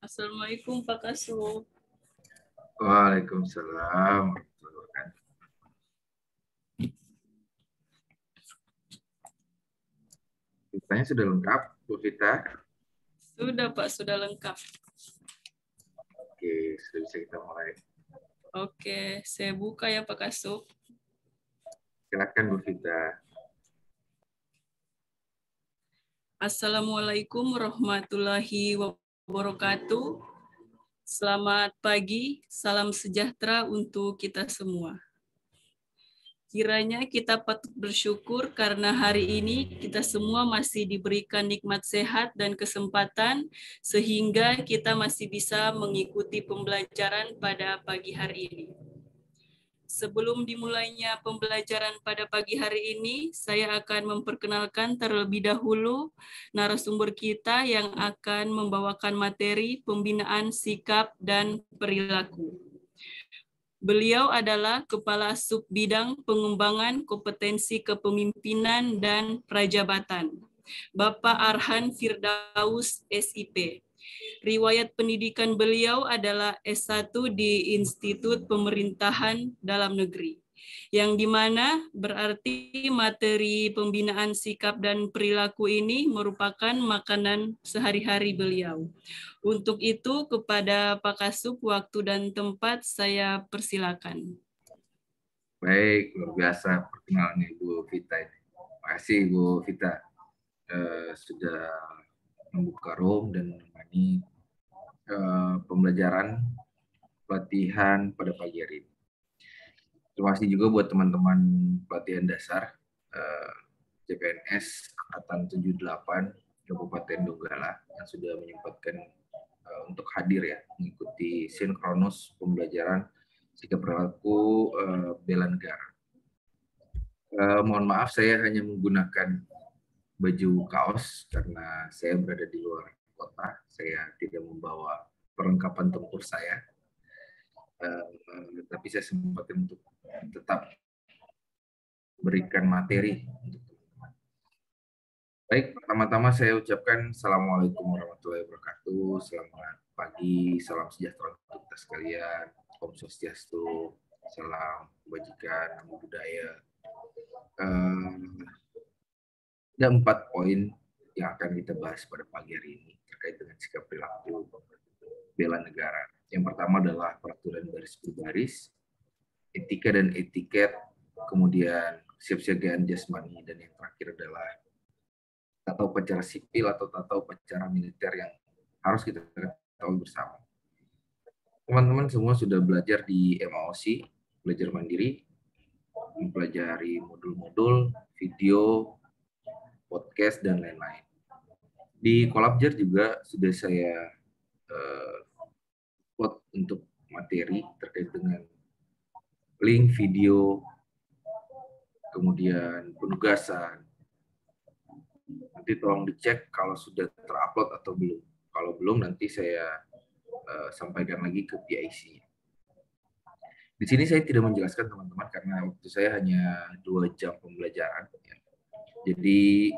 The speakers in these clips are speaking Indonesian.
Assalamualaikum Pak Kasub. Waalaikumsalam warahmatullahi wabarakatuh. Kitanya sudah lengkap, Bu Vita? Sudah Pak, sudah lengkap. Oke, sudah bisa kita mulai. Oke, saya buka ya Pak Kasub. Silakan Bu Vita. Assalamualaikum warahmatullahi wabarakatuh. Selamat pagi, salam sejahtera untuk kita semua. Kiranya kita patut bersyukur karena hari ini kita semua masih diberikan nikmat sehat dan kesempatan sehingga kita masih bisa mengikuti pembelajaran pada pagi hari ini. Sebelum dimulainya pembelajaran pada pagi hari ini, saya akan memperkenalkan terlebih dahulu narasumber kita yang akan membawakan materi pembinaan sikap dan perilaku. Beliau adalah Kepala Subbidang Pengembangan Kompetensi Kepemimpinan dan Prajabatan, Bapak Arhan Firdaus, SIP. Riwayat pendidikan beliau adalah S1 di Institut Pemerintahan Dalam Negeri, yang dimana berarti materi pembinaan sikap dan perilaku ini merupakan makanan sehari-hari beliau. Untuk itu, kepada Pak Kasub, waktu dan tempat saya persilakan. Baik, luar biasa perkenalan Ibu Vita ini. Terima kasih Bu Vita sudah membuka room dan menemani pembelajaran pelatihan pada pagi hari ini. Terima kasih juga buat teman-teman pelatihan dasar CPNS Angkatan 78 Kabupaten Donggala yang sudah menyempatkan untuk hadir ya, mengikuti sinkronus pembelajaran sikap perilaku bela negara. Mohon maaf saya hanya menggunakan baju kaos karena saya berada di luar kota. Saya tidak membawa perlengkapan tempur saya. Tapi saya sempatkan untuk tetap berikan materi untuk teman-teman. Baik, pertama-tama saya ucapkan Assalamualaikum warahmatullahi wabarakatuh. Selamat pagi, salam sejahtera untuk kita sekalian. Om Swastiastu, salam kebajikan, namo buddhaya. Ada 4 poin yang akan kita bahas pada pagi hari ini terkait dengan sikap perilaku bela negara. Yang pertama adalah peraturan baris berbaris, etika dan etiket, kemudian kesiapsiagaan jasmani, dan yang terakhir adalah tata upacara sipil atau tata upacara militer yang harus kita ketahui bersama. Teman-teman semua sudah belajar di MAOC, belajar mandiri, mempelajari modul-modul, video, podcast, dan lain-lain. Di Kolabjar juga sudah saya upload untuk materi terkait dengan link video, kemudian penugasan. Nanti tolong dicek kalau sudah terupload atau belum. Kalau belum, nanti saya sampaikan lagi ke PIC. Di sini saya tidak menjelaskan teman-teman karena waktu saya hanya 2 jam pembelajaran. Jadi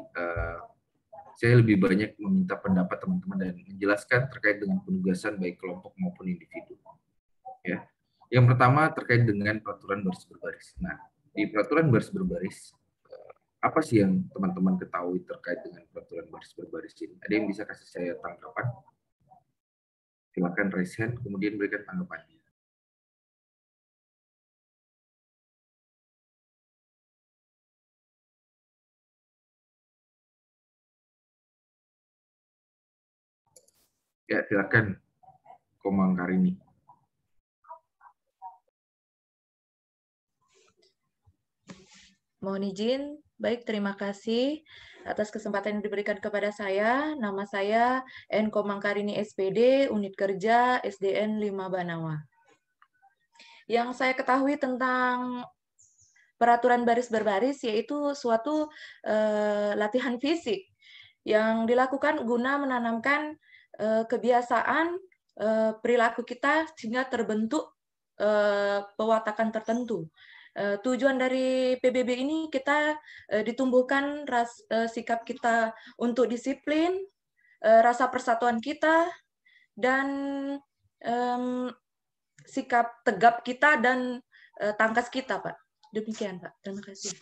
saya lebih banyak meminta pendapat teman-teman dan menjelaskan terkait dengan penugasan baik kelompok maupun individu. Ya. Yang pertama terkait dengan peraturan baris berbaris. Nah, di peraturan baris berbaris, apa sih yang teman-teman ketahui terkait dengan peraturan baris berbaris ini? Ada yang bisa kasih saya tanggapan? Silakan raise hand, kemudian berikan tanggapannya. Ya, silakan Komang Karini. Mohon izin, baik, terima kasih atas kesempatan yang diberikan kepada saya. Nama saya N. Komang Karini SPD, Unit Kerja SDN 5 Banawa. Yang saya ketahui tentang peraturan baris berbaris yaitu suatu latihan fisik yang dilakukan guna menanamkan kebiasaan perilaku kita sehingga terbentuk pewatakan tertentu. Tujuan dari PBB ini kita ditumbuhkan sikap kita untuk disiplin, rasa persatuan kita, dan sikap tegap kita dan tangkas kita, Pak. Demikian, Pak. Terima kasih.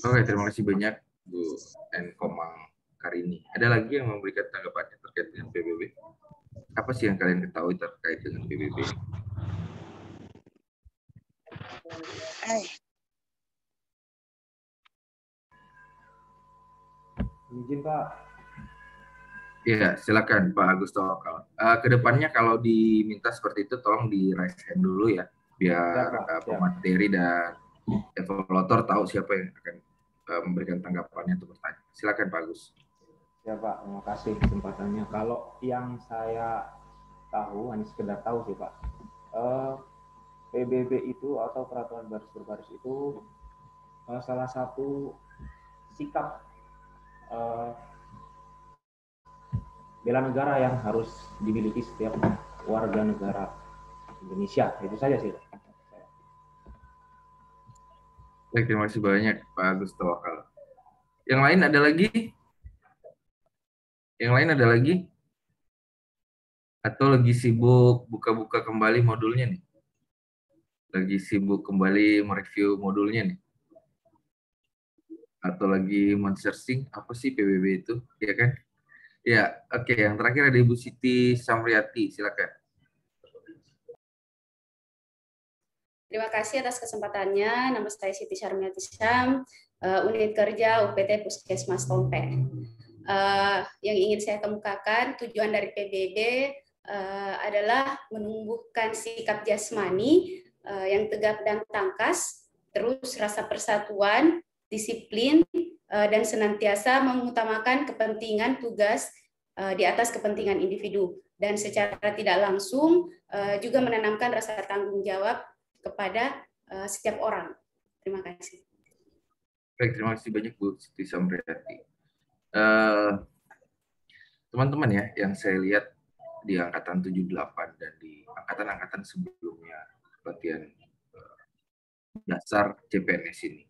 Oke, terima kasih banyak Bu N. Komang Karini. Ada lagi yang memberikan tanggapannya terkait dengan PBB? Apa sih yang kalian ketahui terkait dengan PBB? Izin Pak. Ya, silakan Pak Agus Tawakal. Kedepannya kalau diminta seperti itu, tolong di raise hand dulu ya, biar pemateri dan evaluator tahu siapa yang akan memberikan tanggapannya atau bertanya. Silakan Pak Agus. Ya Pak, terima kasih kesempatannya. Kalau yang saya tahu, hanya sekedar tahu sih Pak, PBB itu atau peraturan baris berbaris itu salah satu sikap bela negara yang harus dimiliki setiap warga negara Indonesia. Itu saja sih. Baik, terima kasih banyak Pak Agus Tawakal. Yang lain ada lagi? Yang lain ada lagi? Atau lagi sibuk buka-buka kembali modulnya nih? Lagi sibuk kembali mereview modulnya nih? Atau lagi men-searching apa sih PBB itu? Ya kan? Ya, oke. Yang terakhir ada Ibu Siti Samriati, silakan. Terima kasih atas kesempatannya. Nama saya Siti Syarmiati Syam, unit kerja UPT Puskesmas Tompe. Yang ingin saya kemukakan, tujuan dari PBB adalah menumbuhkan sikap jasmani yang tegap dan tangkas, terus rasa persatuan, disiplin, dan senantiasa mengutamakan kepentingan tugas di atas kepentingan individu. Dan secara tidak langsung juga menanamkan rasa tanggung jawab kepada setiap orang. Terima kasih. Baik, terima kasih banyak Bu Siti Samriati. Teman-teman ya, yang saya lihat di angkatan 78 dan di angkatan-angkatan sebelumnya pelatihan dasar CPNS ini,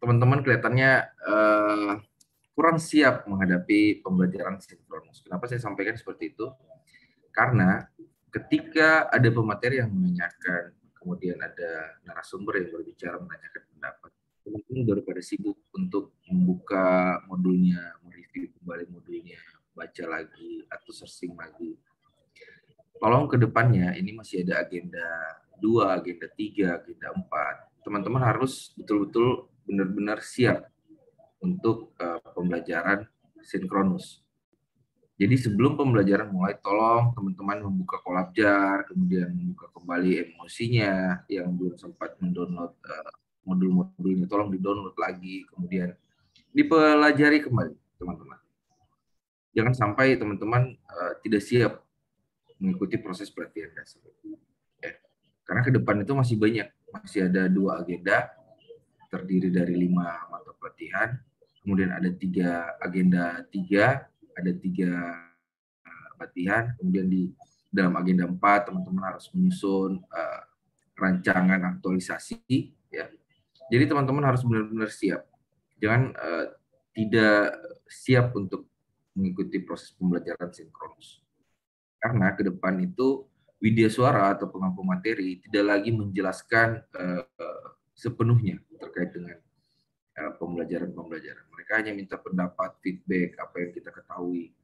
teman-teman kelihatannya kurang siap menghadapi pembelajaran sinkronus. Kenapa saya sampaikan seperti itu? Karena ketika ada pemateri yang menanyakan, kemudian ada narasumber yang berbicara menanyakan pendapat, teman-teman daripada sibuk untuk membuka modulnya, mereview kembali modulnya, baca lagi, atau searching lagi. Tolong ke depannya, ini masih ada agenda 2, agenda 3, agenda 4. Teman-teman harus betul-betul benar-benar siap untuk pembelajaran sinkronus. Jadi sebelum pembelajaran mulai, tolong teman-teman membuka Kolabjar, kemudian membuka kembali emosinya yang belum sempat mendownload modul-modulnya, tolong di-download lagi, kemudian dipelajari kembali, teman-teman. Jangan sampai teman-teman tidak siap mengikuti proses pelatihan dasar. Karena ke depan itu masih banyak, masih ada 2 agenda, terdiri dari 5 mata pelatihan, kemudian ada 3 agenda 3, ada 3 latihan, kemudian di dalam agenda 4 teman-teman harus menyusun rancangan aktualisasi ya. Jadi teman-teman harus benar-benar siap. Jangan tidak siap untuk mengikuti proses pembelajaran sinkronus. Karena ke depan itu widya suara atau pengampu materi tidak lagi menjelaskan sepenuhnya terkait dengan pembelajaran. Mereka hanya minta pendapat, feedback, apa yang kita ketahui.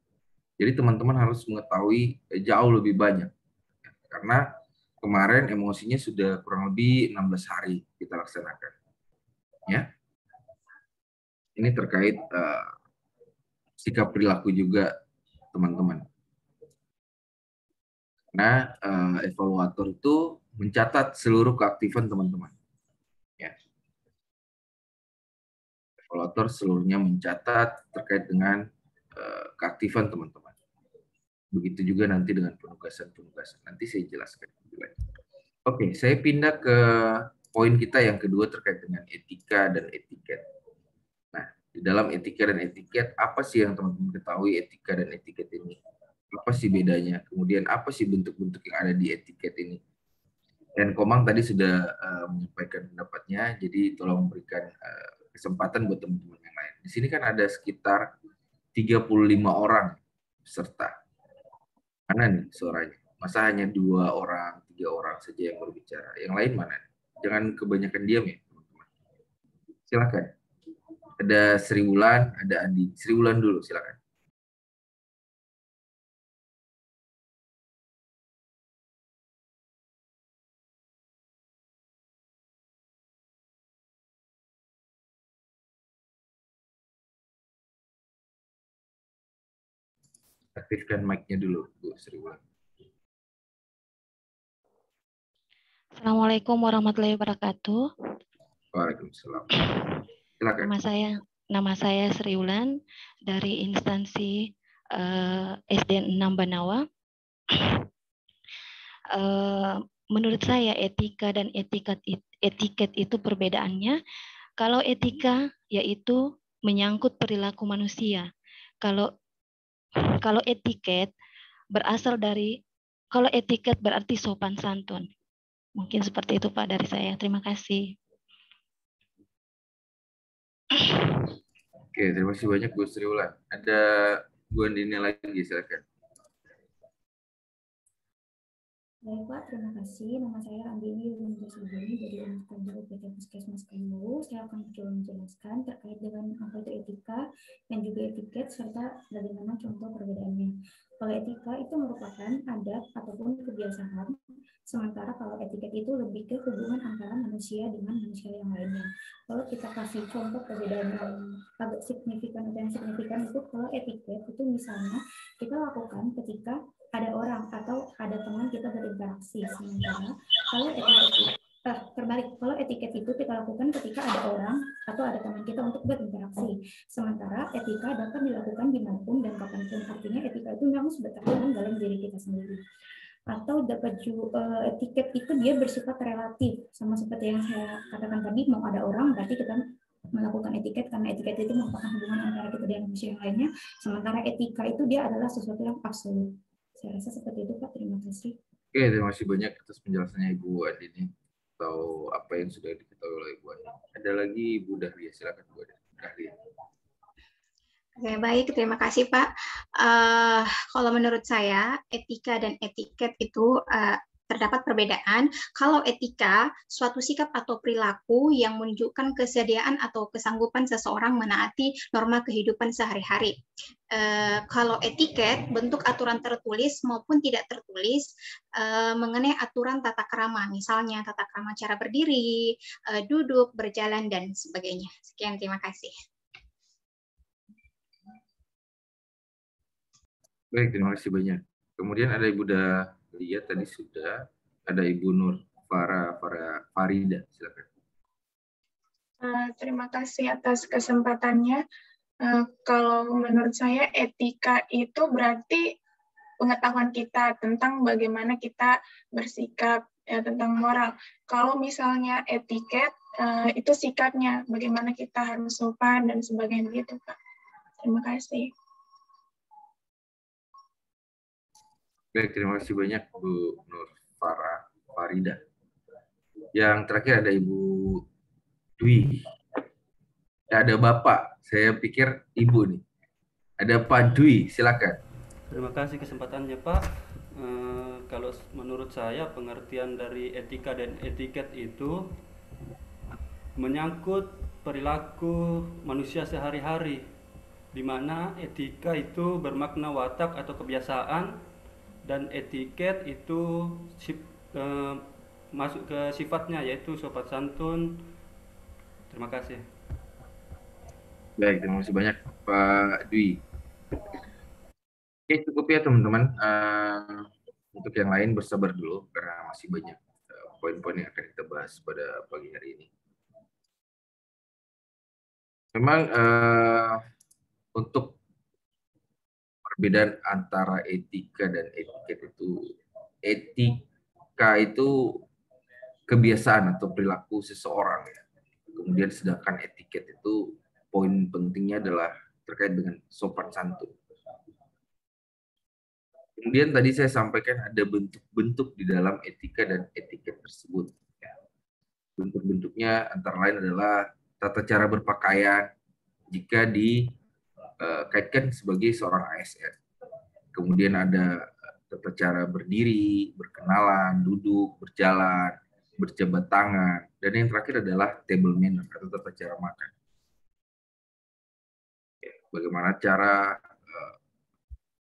Jadi teman-teman harus mengetahui jauh lebih banyak. Karena kemarin emosinya sudah kurang lebih 16 hari kita laksanakan. Ya. Ini terkait sikap perilaku juga teman-teman. Nah, evaluator itu mencatat seluruh keaktifan teman-teman. Ya. Evaluator seluruhnya mencatat terkait dengan keaktifan teman-teman. Begitu juga nanti dengan penugasan-penugasan. Nanti saya jelaskan. Oke, saya pindah ke poin kita yang kedua terkait dengan etika dan etiket. Nah, di dalam etika dan etiket, apa sih yang teman-teman ketahui etika dan etiket ini? Apa sih bedanya? Kemudian apa sih bentuk-bentuk yang ada di etiket ini? Dan Komang tadi sudah menyampaikan pendapatnya, jadi tolong memberikan kesempatan buat teman-teman yang lain. Di sini kan ada sekitar 35 orang peserta. Mana nih suaranya? Masa hanya 2 orang, 3 orang saja yang berbicara? Yang lain mana? Jangan kebanyakan diam ya, teman-teman. Silakan. Ada Sri Wulan, ada Andi. Sri Wulan dulu, silakan. Aktifkan mic-nya dulu, Bu Sri Wulan. Assalamualaikum warahmatullahi wabarakatuh. Waalaikumsalam. Silakan. Nama saya Sri Wulan dari instansi SDN 6 Banawa. Menurut saya etika dan etiket itu perbedaannya. Kalau etika yaitu menyangkut perilaku manusia. Kalau etiket kalau etiket berarti sopan santun. Mungkin seperti itu Pak dari saya. Terima kasih. Oke, terima kasih banyak Bu Sri Wulan. Ada Bu Andini lagi, silakan. Baik Pak, terima kasih. Nama saya Andini Yunus Sugeng dari Unit Kerja UPT Puskesmas Kayu. Saya akan mencoba menjelaskan terkait dengan apa itu etika dan juga etiket serta bagaimana contoh perbedaannya. Kalau etika itu merupakan adat ataupun kebiasaan, sementara kalau etiket itu lebih ke hubungan antara manusia dengan manusia yang lainnya. Kalau kita kasih contoh perbedaan yang agak signifikan atau yang signifikan itu, kalau etiket itu misalnya kita lakukan ketika ada orang atau ada teman kita berinteraksi, sementara kalau etiket itu kita lakukan ketika ada orang atau ada teman kita untuk berinteraksi, sementara etika dapat dilakukan dimanapun dan kapanpun. Artinya etika itu memang sudah tertanam dalam diri kita sendiri. Atau dapat juga etiket itu dia bersifat relatif, sama seperti yang saya katakan tadi, mau ada orang berarti kita melakukan etiket karena etiket itu merupakan hubungan antara kita dengan manusia yang lainnya, sementara etika itu dia adalah sesuatu yang absolut. Saya rasa seperti itu Pak, terima kasih. Oke, terima kasih banyak atas penjelasannya Ibu Andini atau apa yang sudah diketahui oleh Ibu Andini. Ada lagi Ibu Dahlia, silakan Bu Dahlia. Oke, baik, terima kasih Pak. Kalau menurut saya etika dan etiket itu terdapat perbedaan. Kalau etika, suatu sikap atau perilaku yang menunjukkan kesediaan atau kesanggupan seseorang menaati norma kehidupan sehari-hari. Kalau etiket, bentuk aturan tertulis maupun tidak tertulis mengenai aturan tata krama, misalnya tata krama cara berdiri, duduk, berjalan, dan sebagainya. Sekian, terima kasih. Baik, terima kasih banyak. Kemudian ada Ibu Dahlia, tadi sudah ada Ibu Nur Farida, silakan. Terima kasih atas kesempatannya. Kalau menurut saya etika itu berarti pengetahuan kita tentang bagaimana kita bersikap, ya, tentang moral. Kalau misalnya etiket itu sikapnya, bagaimana kita harus sopan dan sebagainya gitu, Pak. Terima kasih. Baik, terima kasih banyak Bu Nur Farida. Yang terakhir ada Ibu Dwi. Ya, ada Bapak, saya pikir Ibu nih. Ada Pak Dwi, silakan. Terima kasih kesempatannya Pak. Kalau menurut saya pengertian dari etika dan etiket itu menyangkut perilaku manusia sehari-hari, di mana etika itu bermakna watak atau kebiasaan dan etiket itu masuk ke sifatnya yaitu sopan santun. Terima kasih. Baik, terima kasih banyak Pak Dwi. Oke, cukup ya teman-teman. Untuk yang lain bersabar dulu karena masih banyak poin-poin yang akan kita bahas pada pagi hari ini. Memang untuk perbedaan antara etika dan etiket itu, etika itu kebiasaan atau perilaku seseorang ya. Kemudian sedangkan etiket itu poin pentingnya adalah terkait dengan sopan santun. Kemudian tadi saya sampaikan ada bentuk-bentuk di dalam etika dan etiket tersebut. Bentuk-bentuknya antara lain adalah tata cara berpakaian jika dikaitkan sebagai seorang ASN. Kemudian ada tata cara berdiri, berkenalan, duduk, berjalan, berjabat tangan, dan yang terakhir adalah table manner atau tata cara makan. Bagaimana cara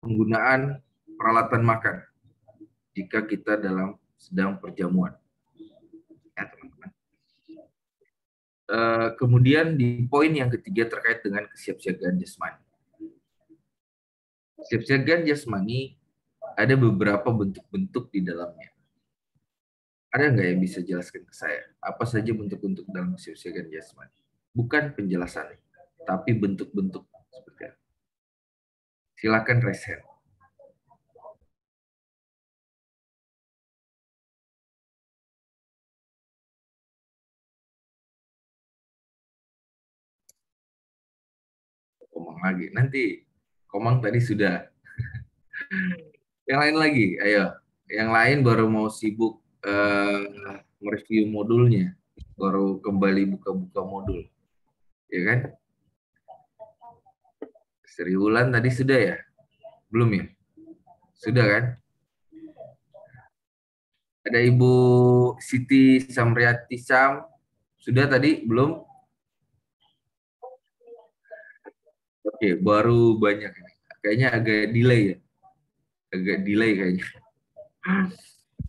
penggunaan peralatan makan jika kita sedang perjamuan, ya teman-teman. Kemudian di poin yang ketiga terkait dengan kesiapsiagaan jasmani. Kesiapsiagaan jasmani ada beberapa bentuk-bentuk di dalamnya. Ada nggak yang bisa jelaskan ke saya? Apa saja bentuk-bentuk dalam kesiapsiagaan jasmani? Bukan penjelasannya, tapi bentuk-bentuk seperti apa. Silakan raise hand. Komang lagi. Nanti Komang tadi sudah. Yang lain lagi, ayo. Yang lain baru mau sibuk mereview modulnya, baru kembali buka-buka modul, ya kan? Sri Wulan tadi sudah ya? Belum ya? Sudah kan? Ada Ibu Siti Samriati Sam, sudah tadi? Belum? Oke, baru banyak. Kayaknya agak delay ya. Agak delay kayaknya.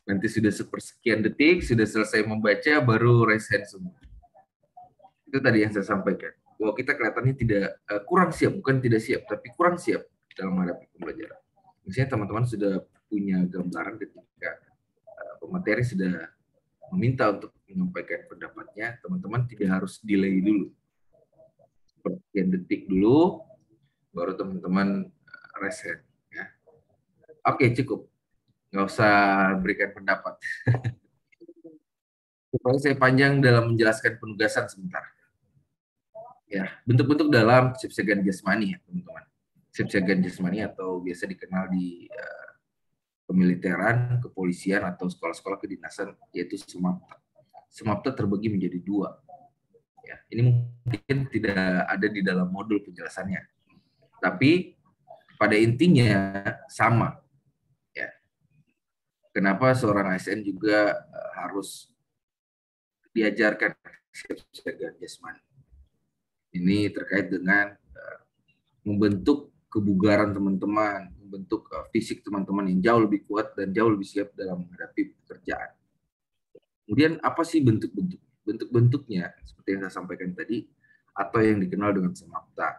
Nanti sudah sepersekian detik, sudah selesai membaca, baru raise hand semua. Itu tadi yang saya sampaikan. Bahwa kita kelihatannya tidak kurang siap, bukan tidak siap, tapi kurang siap dalam menghadapi pembelajaran. Misalnya teman-teman sudah punya gambaran ketika pemateri sudah meminta untuk menyampaikan pendapatnya, teman-teman tidak harus delay dulu. Sepersekian detik dulu, baru teman-teman raise hand. Ya. Oke, cukup. Nggak usah berikan pendapat. Supaya saya panjang dalam menjelaskan penugasan sebentar. Ya, bentuk-bentuk dalam kesiapsiagaan jasmani ya, teman-teman. Kesiapsiagaan jasmani atau biasa dikenal di kemiliteran, kepolisian, atau sekolah-sekolah kedinasan, yaitu SMAPTA. SMAPTA terbagi menjadi 2. Ya, ini mungkin tidak ada di dalam modul penjelasannya. Tapi pada intinya sama. Ya. Kenapa seorang ASN juga harus diajarkan kesiapsiagaan jasmani? Ini terkait dengan membentuk kebugaran teman-teman, membentuk fisik teman-teman yang jauh lebih kuat dan jauh lebih siap dalam menghadapi pekerjaan. Kemudian apa sih bentuk-bentuk? Bentuk-bentuknya seperti yang saya sampaikan tadi, atau yang dikenal dengan SMAPTA.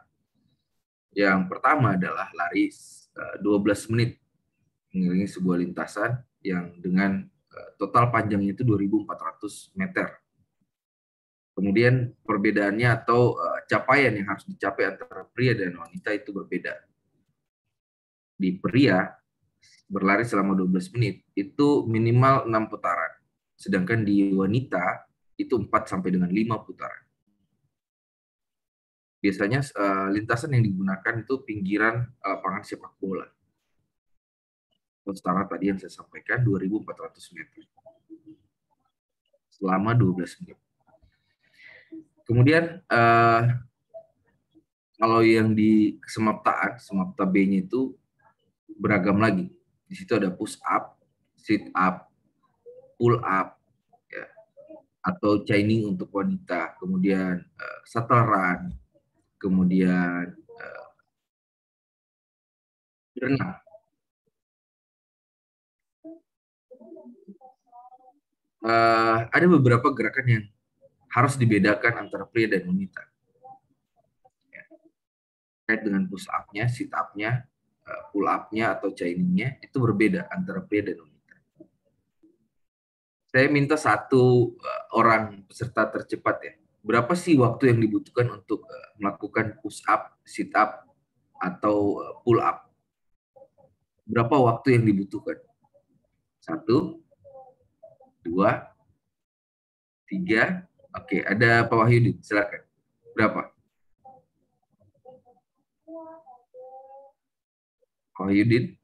Yang pertama adalah lari 12 menit mengelilingi sebuah lintasan yang dengan total panjangnya itu 2.400 meter. Kemudian perbedaannya atau capaian yang harus dicapai antara pria dan wanita itu berbeda. Di pria, berlari selama 12 menit itu minimal 6 putaran. Sedangkan di wanita itu 4 sampai dengan 5 putaran. Biasanya lintasan yang digunakan itu pinggiran lapangan sepak bola. Setara tadi yang saya sampaikan 2.400 meter. Selama 12 menit. Kemudian kalau yang di SMAPTA B-nya itu beragam lagi. Di situ ada push up, sit up, pull up, ya, atau chaining untuk wanita. Kemudian shuttle run, kemudian berenang. Ada beberapa gerakan yang harus dibedakan antara pria dan wanita. Ya. Terkait dengan push up-nya, sit up-nya, pull up-nya atau chaining-nya itu berbeda antara pria dan wanita. Saya minta satu orang peserta tercepat ya. Berapa sih waktu yang dibutuhkan untuk melakukan push up, sit up, atau pull up? Berapa waktu yang dibutuhkan? 1, 2, 3. Oke, ada Pak Wahyudi, silakan. Berapa? Pak Wahyudi?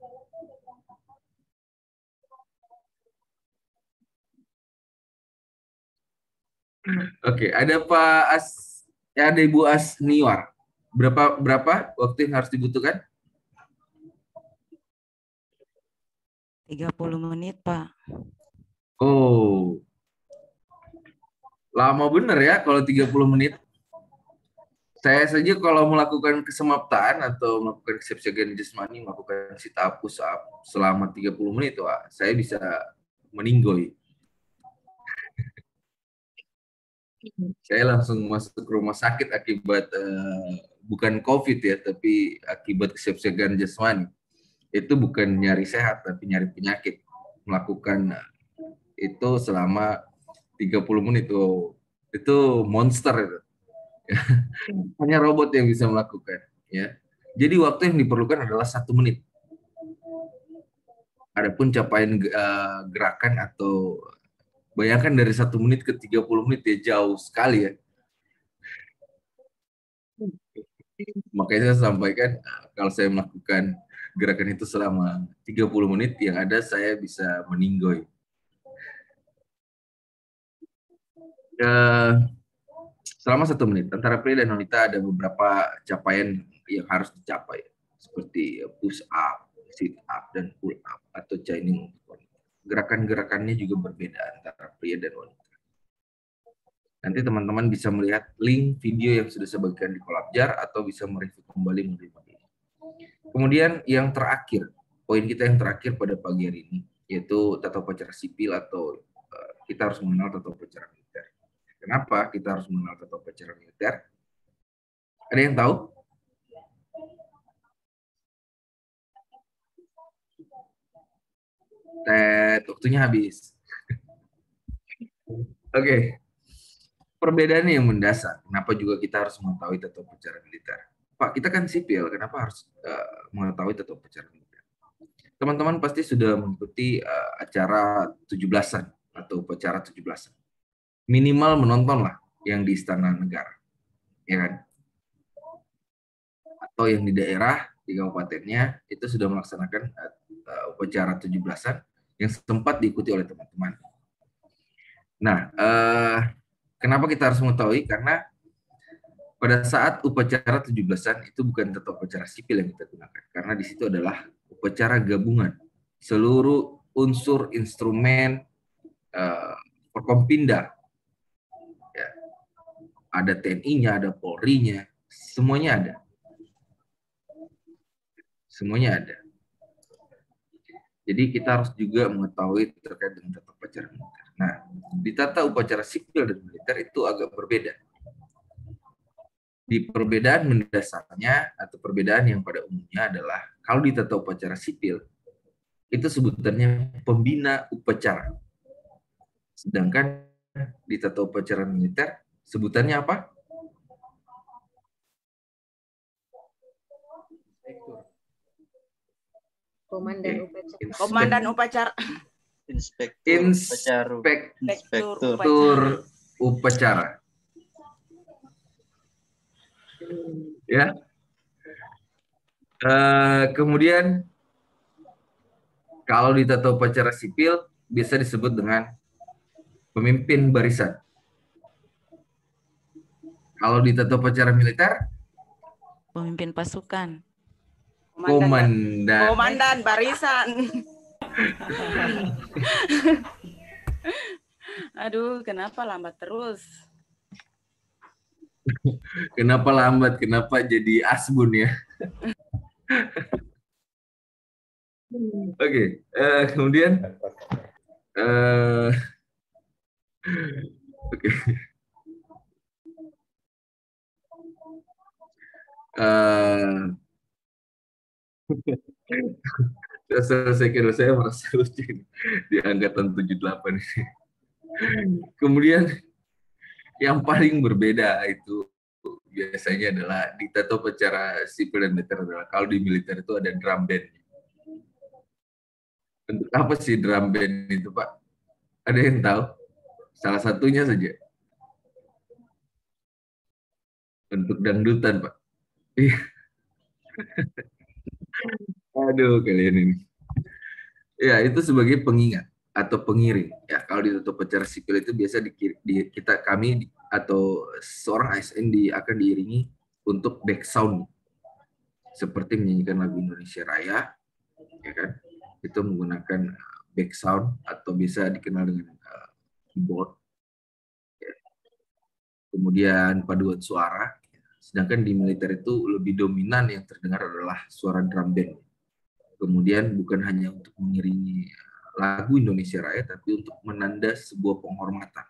Oke, ada Pak ada Ibu Asniwar. Berapa waktu yang harus dibutuhkan? 30 menit, Pak. Oh, lama bener ya kalau 30 menit. Saya saja kalau melakukan kesemaptaan atau melakukan kesiapsiagaan jasmani, melakukan sit up, push up selama 30 menit, wah, saya bisa meninggoy. Saya langsung masuk ke rumah sakit akibat bukan COVID ya, tapi akibat kesiapsiagaan jasmani. Itu bukan nyari sehat, tapi nyari penyakit. Melakukan itu selama 30 menit, itu monster itu. Hanya robot yang bisa melakukan, ya. Jadi waktu yang diperlukan adalah 1 menit. Adapun capaian gerakan atau bayangkan dari 1 menit ke 30 menit ya jauh sekali ya. Makanya saya sampaikan kalau saya melakukan gerakan itu selama 30 menit yang ada saya bisa meninggoy. Selama 1 menit, antara pria dan wanita ada beberapa capaian yang harus dicapai, seperti push up, sit up, dan pull up, atau chaining. Gerakan-gerakannya juga berbeda antara pria dan wanita. Nanti teman-teman bisa melihat link video yang sudah saya bagikan di Kolabjar, atau bisa mereview kembali modul ini. Kemudian yang terakhir, poin kita yang terakhir pada pagi hari ini, yaitu tata upacara sipil, atau kita harus mengenal tata upacara militer. Kenapa kita harus mengenal tata upacara militer? Ada yang tahu? Waktunya habis. Oke. Perbedaannya yang mendasar. Kenapa juga kita harus mengetahui tata upacara militer? Pak, kita kan sipil, kenapa harus mengetahui tata upacara militer? Teman-teman pasti sudah mengikuti acara 17-an atau upacara 17-an. Minimal menonton lah yang di Istana Negara, ya kan? Atau yang di daerah, di kabupatennya, itu sudah melaksanakan upacara 17-an yang sempat diikuti oleh teman-teman. Nah, kenapa kita harus mengetahui? Karena pada saat upacara 17-an itu bukan tata upacara sipil yang kita gunakan, karena di situ adalah upacara gabungan. Seluruh unsur instrumen Forkompinda, ya, ada TNI-nya, ada Polri-nya, semuanya ada. Semuanya ada. Jadi kita harus juga mengetahui terkait dengan tata upacara militer. Nah, di tata upacara sipil dan militer itu agak berbeda. Di perbedaan mendasarnya atau perbedaan yang pada umumnya adalah kalau di tata upacara sipil itu sebutannya pembina upacara. Sedangkan di tata upacara militer sebutannya apa? Komandan upacara. Komandan upacara. Inspektur upacara. Ya. Kemudian kalau di tata upacara sipil biasa disebut dengan pemimpin barisan. Kalau di tata upacara militer, pemimpin pasukan. Komandan barisan. Aduh, kenapa lambat terus? Kenapa lambat? Kenapa jadi asbun ya? Oke, kemudian oke. Saya merasa lucu di angkatan 78 ini. Kemudian yang paling berbeda itu biasanya adalah di tata upacara sipil dan militer adalah kalau di militer itu ada drum band. Untuk apa sih drum band itu, Pak? Ada yang tahu? Salah satunya saja. Untuk dangdutan, Pak. Aduh, kalian ini. Ya, itu sebagai pengingat atau pengiring. Ya, kalau di tata upacara sipil itu biasa kami atau seorang ASN akan diiringi untuk back sound, seperti menyanyikan lagu Indonesia Raya, ya kan? itu menggunakan back sound atau bisa dikenal dengan keyboard. Kemudian paduan suara. Sedangkan di militer itu lebih dominan yang terdengar adalah suara drum band. Kemudian bukan hanya untuk mengiringi lagu Indonesia Raya, tapi untuk menanda sebuah penghormatan.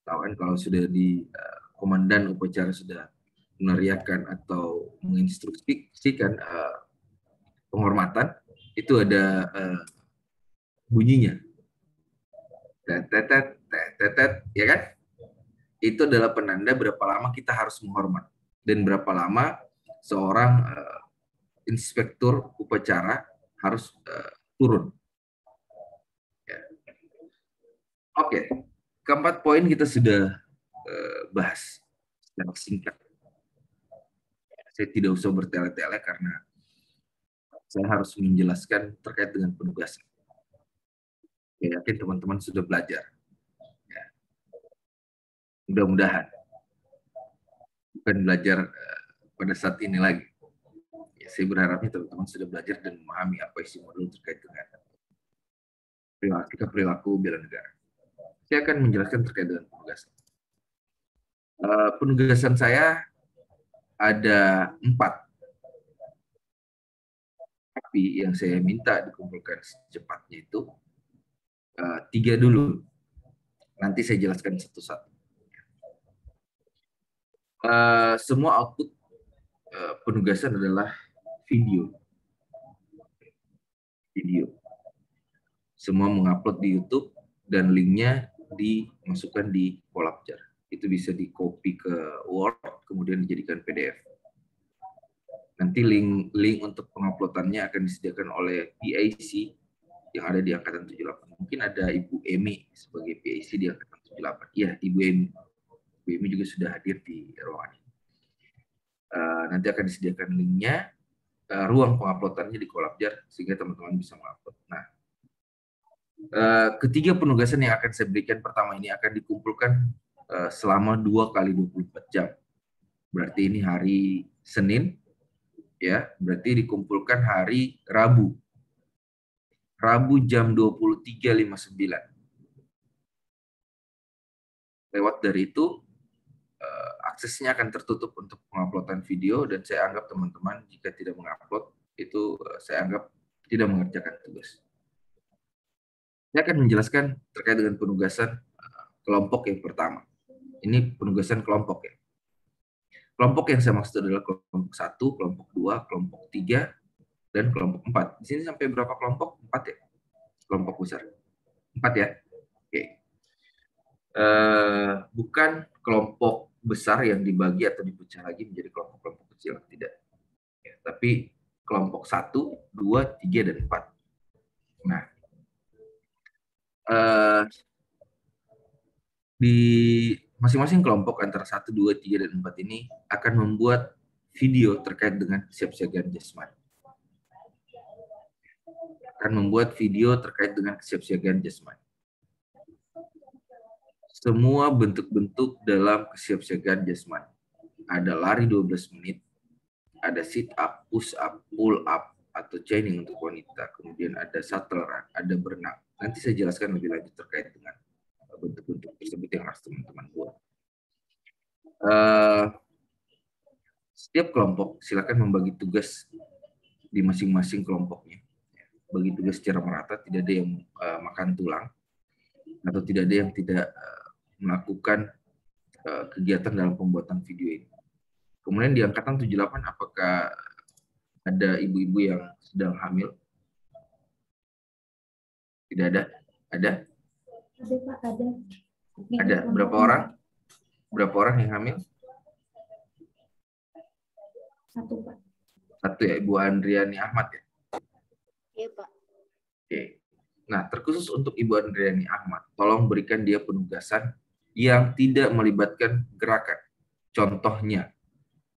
Tahu kan kalau sudah di komandan upacara sudah meneriakkan atau menginstruksikan penghormatan, itu ada bunyinya. Tetet, tetet, ya kan? Itu adalah penanda berapa lama kita harus menghormat dan berapa lama seorang inspektur upacara harus turun. Ya. Oke, keempat poin kita sudah bahas secara singkat. Saya tidak usah bertele-tele karena saya harus menjelaskan terkait dengan penugasan. Saya yakin teman-teman sudah belajar. Ya. Mudah-mudahan. Bukan belajar pada saat ini lagi. Ya, saya berharapnya teman-teman sudah belajar dan memahami apa isi modul terkait dengan perilaku bela negara. Saya akan menjelaskan terkait dengan penugasan. Penugasan saya ada 4. Tapi yang saya minta dikumpulkan secepatnya itu 3 dulu. Nanti saya jelaskan satu-satu. Semua output penugasan adalah video. Semua mengupload di YouTube dan linknya dimasukkan di Collabjar. Itu bisa di copy ke Word, kemudian dijadikan PDF. Nanti link untuk penguploadannya akan disediakan oleh PIC yang ada di Angkatan 78. Mungkin ada Ibu Emi sebagai PIC di Angkatan 78. Iya, Ibu Emi. Ibu Emi juga sudah hadir di ruangan ini. Nanti akan disediakan linknya, ruang penguploadannya di Collabjar, sehingga teman-teman bisa mengupload. Nah, ketiga penugasan yang akan saya berikan pertama ini akan dikumpulkan selama 2 kali 24 jam. Berarti ini hari Senin, ya, berarti dikumpulkan hari Rabu. Rabu jam 23.59. Lewat dari itu, aksesnya akan tertutup untuk penguploadan video dan saya anggap teman-teman jika tidak mengupload, itu saya anggap tidak mengerjakan tugas. Saya akan menjelaskan terkait dengan penugasan kelompok yang pertama. Ini penugasan kelompok ya. Kelompok yang saya maksud adalah kelompok 1, kelompok 2, kelompok 3, dan kelompok 4. Di sini sampai berapa kelompok? 4 ya? Kelompok besar. 4 ya? Oke. Bukan kelompok besar yang dibagi atau dipecah lagi menjadi kelompok-kelompok kecil. Tidak. Ya, tapi kelompok 1, 2, 3, dan 4. Nah, di masing-masing kelompok antara 1, 2, 3, dan 4 ini akan membuat video terkait dengan kesiapsiagaan jasmani. Semua bentuk-bentuk dalam kesiapsiagaan jasmani. Ada lari 12 menit, ada sit up, push up, pull up, atau chaining untuk wanita. Kemudian ada shuttle run, ada berenang. Nanti saya jelaskan lebih lanjut terkait dengan bentuk-bentuk tersebut yang harus teman-teman buat. Setiap kelompok silakan membagi tugas di masing-masing kelompoknya. Bagi tugas secara merata, tidak ada yang makan tulang atau tidak ada yang tidak melakukan kegiatan dalam pembuatan video ini. Kemudian di Angkatan 78, apakah ada ibu-ibu yang sedang hamil? Tidak ada? Ada? Ada Pak, ada. Ada. Berapa orang? Berapa orang yang hamil? 1 Pak. 1 ya, Ibu Andriani Ahmad ya? Iya Pak. Oke. Nah, terkhusus untuk Ibu Andriani Ahmad, tolong berikan dia penugasan yang tidak melibatkan gerakan. Contohnya,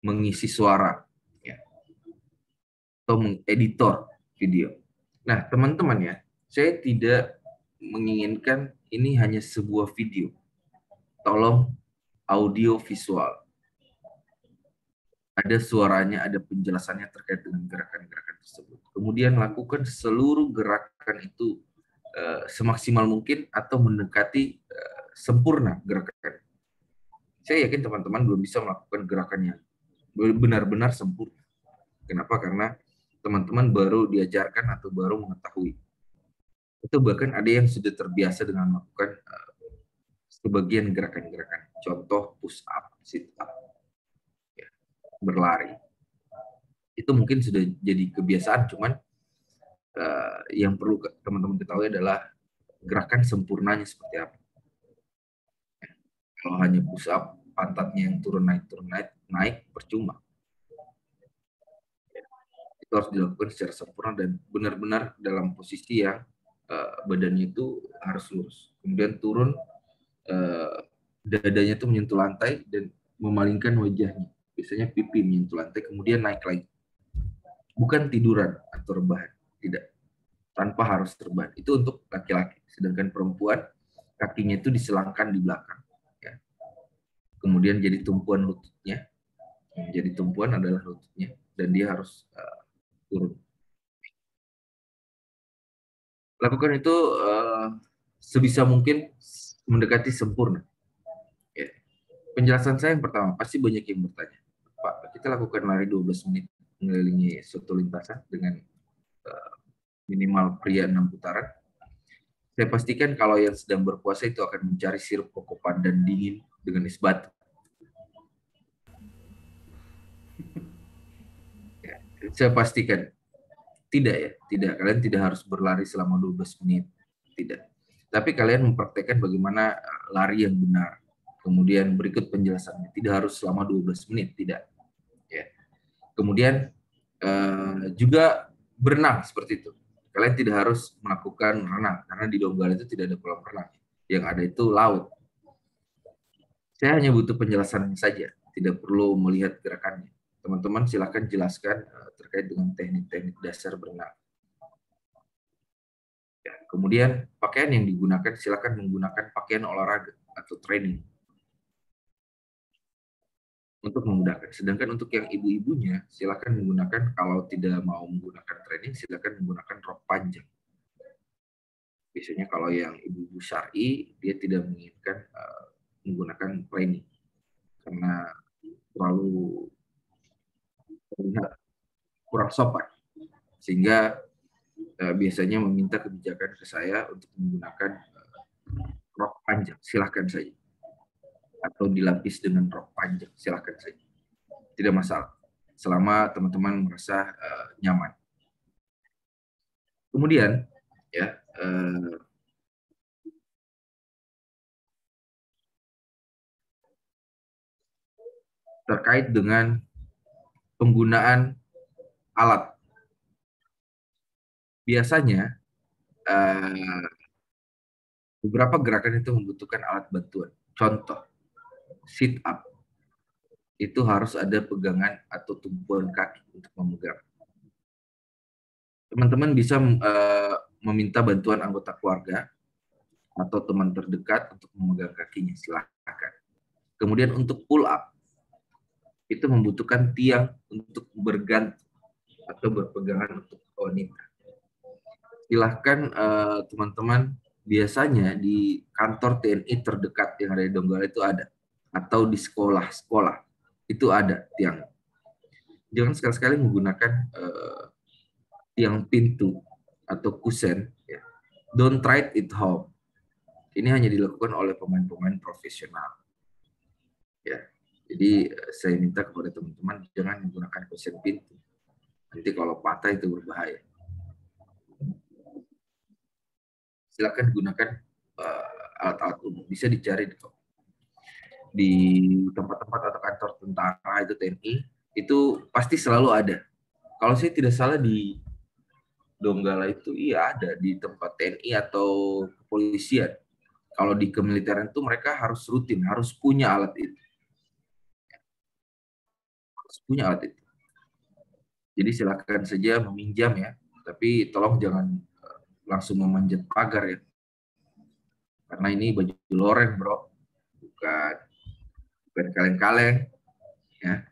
mengisi suara, ya, atau mengeditor video. Nah, teman-teman ya, saya tidak menginginkan ini hanya sebuah video. Tolong audio visual. ada suaranya, ada penjelasannya terkait dengan gerakan-gerakan tersebut. Kemudian lakukan seluruh gerakan itu semaksimal mungkin atau mendekati sempurna gerakan. Saya yakin teman-teman belum bisa melakukan gerakan yang benar-benar sempurna. Kenapa? Karena teman-teman baru diajarkan atau baru mengetahui. Itu bahkan ada yang sudah terbiasa dengan melakukan sebagian gerakan-gerakan. Contoh push up, sit up, ya, berlari. Itu mungkin sudah jadi kebiasaan, cuman yang perlu teman-teman ketahui adalah gerakan sempurnanya seperti apa. Kalau hanya push up, pantatnya yang turun naik, percuma. Itu harus dilakukan secara sempurna dan benar-benar dalam posisi yang badannya itu harus lurus. Kemudian turun, dadanya itu menyentuh lantai dan memalingkan wajahnya. Biasanya pipi menyentuh lantai, kemudian naik lagi. Bukan tiduran atau rebahan, tidak. Tanpa harus rebahan. Itu untuk laki-laki. Sedangkan perempuan, kakinya itu diselangkan di belakang. Ya. Kemudian jadi tumpuan lututnya. Jadi tumpuan adalah lututnya. Dan dia harus turun. Lakukan itu sebisa mungkin mendekati sempurna. Ya. Penjelasan saya yang pertama, pasti banyak yang bertanya, Pak, kita lakukan lari 12 menit mengelilingi suatu lintasan dengan minimal pria 6 putaran. Saya pastikan kalau yang sedang berpuasa itu akan mencari sirup kokopan dan dingin dengan es batu. Ya, saya pastikan. Tidak ya, tidak. Kalian tidak harus berlari selama 12 menit. Tidak. Tapi kalian mempraktekkan bagaimana lari yang benar. Kemudian berikut penjelasannya. Tidak harus selama 12 menit, tidak. Ya. Kemudian juga berenang seperti itu. Kalian tidak harus melakukan renang, karena di Donggala itu tidak ada kolam renang. Yang ada itu laut. Saya hanya butuh penjelasannya saja, tidak perlu melihat gerakannya. Teman-teman silakan jelaskan terkait dengan teknik-teknik dasar berenang. Ya, kemudian pakaian yang digunakan, silakan menggunakan pakaian olahraga atau training untuk memudahkan. Sedangkan untuk yang ibu-ibunya, silakan menggunakan, kalau tidak mau menggunakan training, silakan menggunakan rok panjang. Biasanya kalau yang ibu-ibu syar'i, dia tidak menginginkan menggunakan training karena terlalu terlihat kurang sopan, sehingga biasanya meminta kebijakan ke saya untuk menggunakan rok panjang. Silakan saja. Atau dilapis dengan rok panjang, silakan saja, tidak masalah, selama teman-teman merasa nyaman. Kemudian ya terkait dengan penggunaan alat, biasanya beberapa gerakan itu membutuhkan alat bantuan. Contoh, sit up itu harus ada pegangan atau tumpuan kaki untuk memegang. Teman-teman bisa meminta bantuan anggota keluarga atau teman terdekat untuk memegang kakinya, silakan. Kemudian untuk pull up itu membutuhkan tiang untuk bergantung atau berpegangan untuk wanita. Silahkan teman-teman, biasanya di kantor TNI terdekat yang ada di Donggala itu ada, atau di sekolah-sekolah itu ada tiang. Jangan sekali-sekali menggunakan tiang pintu atau kusen. Ya. Don't try it home. Ini hanya dilakukan oleh pemain-pemain profesional. Ya, jadi saya minta kepada teman-teman jangan menggunakan kusen pintu. Nanti kalau patah itu berbahaya. Silakan gunakan alat-alat umum. Bisa dicari di tempat-tempat atau kantor tentara itu TNI, itu pasti selalu ada. Kalau saya tidak salah di Donggala itu iya ada di tempat TNI atau kepolisian. Kalau di kemiliteran itu mereka harus rutin, harus punya alat itu. Harus punya alat itu. Jadi silakan saja meminjam ya, tapi tolong jangan langsung memanjat pagar ya. Karena ini baju loreng, bro. Bukan kaleng-kaleng ya.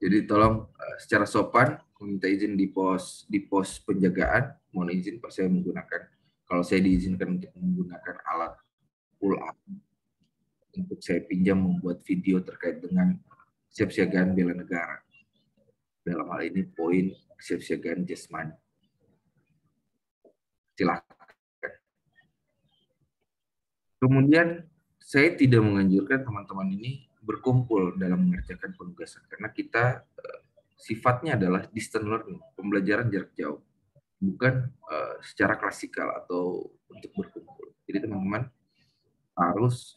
Jadi tolong secara sopan meminta izin di pos penjagaan. Mohon izin Pak, saya menggunakan, kalau saya diizinkan untuk menggunakan alat pull up untuk saya pinjam membuat video terkait dengan kesiapsiagaan bela negara. Dalam hal ini poin kesiapsiagaan jasmani. Silakan. Kemudian saya tidak menganjurkan teman-teman ini berkumpul dalam mengerjakan penugasan karena kita sifatnya adalah distant learning, pembelajaran jarak jauh, bukan secara klasikal atau untuk berkumpul. Jadi teman-teman harus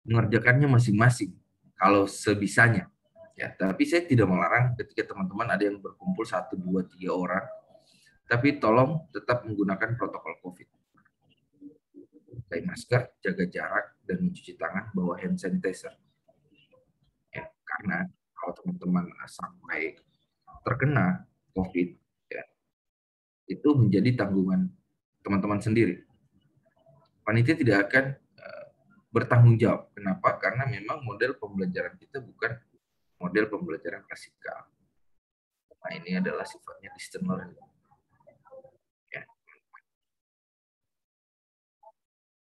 mengerjakannya masing-masing kalau sebisanya. Ya, tapi saya tidak melarang ketika teman-teman ada yang berkumpul 1, 2, 3 orang, tapi tolong tetap menggunakan protokol COVID. Pakai masker, jaga jarak, dan mencuci tangan, bawa hand sanitizer. Ya, karena kalau teman-teman sampai terkena COVID, ya, itu menjadi tanggungan teman-teman sendiri. Panitia tidak akan bertanggung jawab. Kenapa? Karena memang model pembelajaran kita bukan model pembelajaran klasikal. Nah, ini adalah sifatnya distant learning. Ya.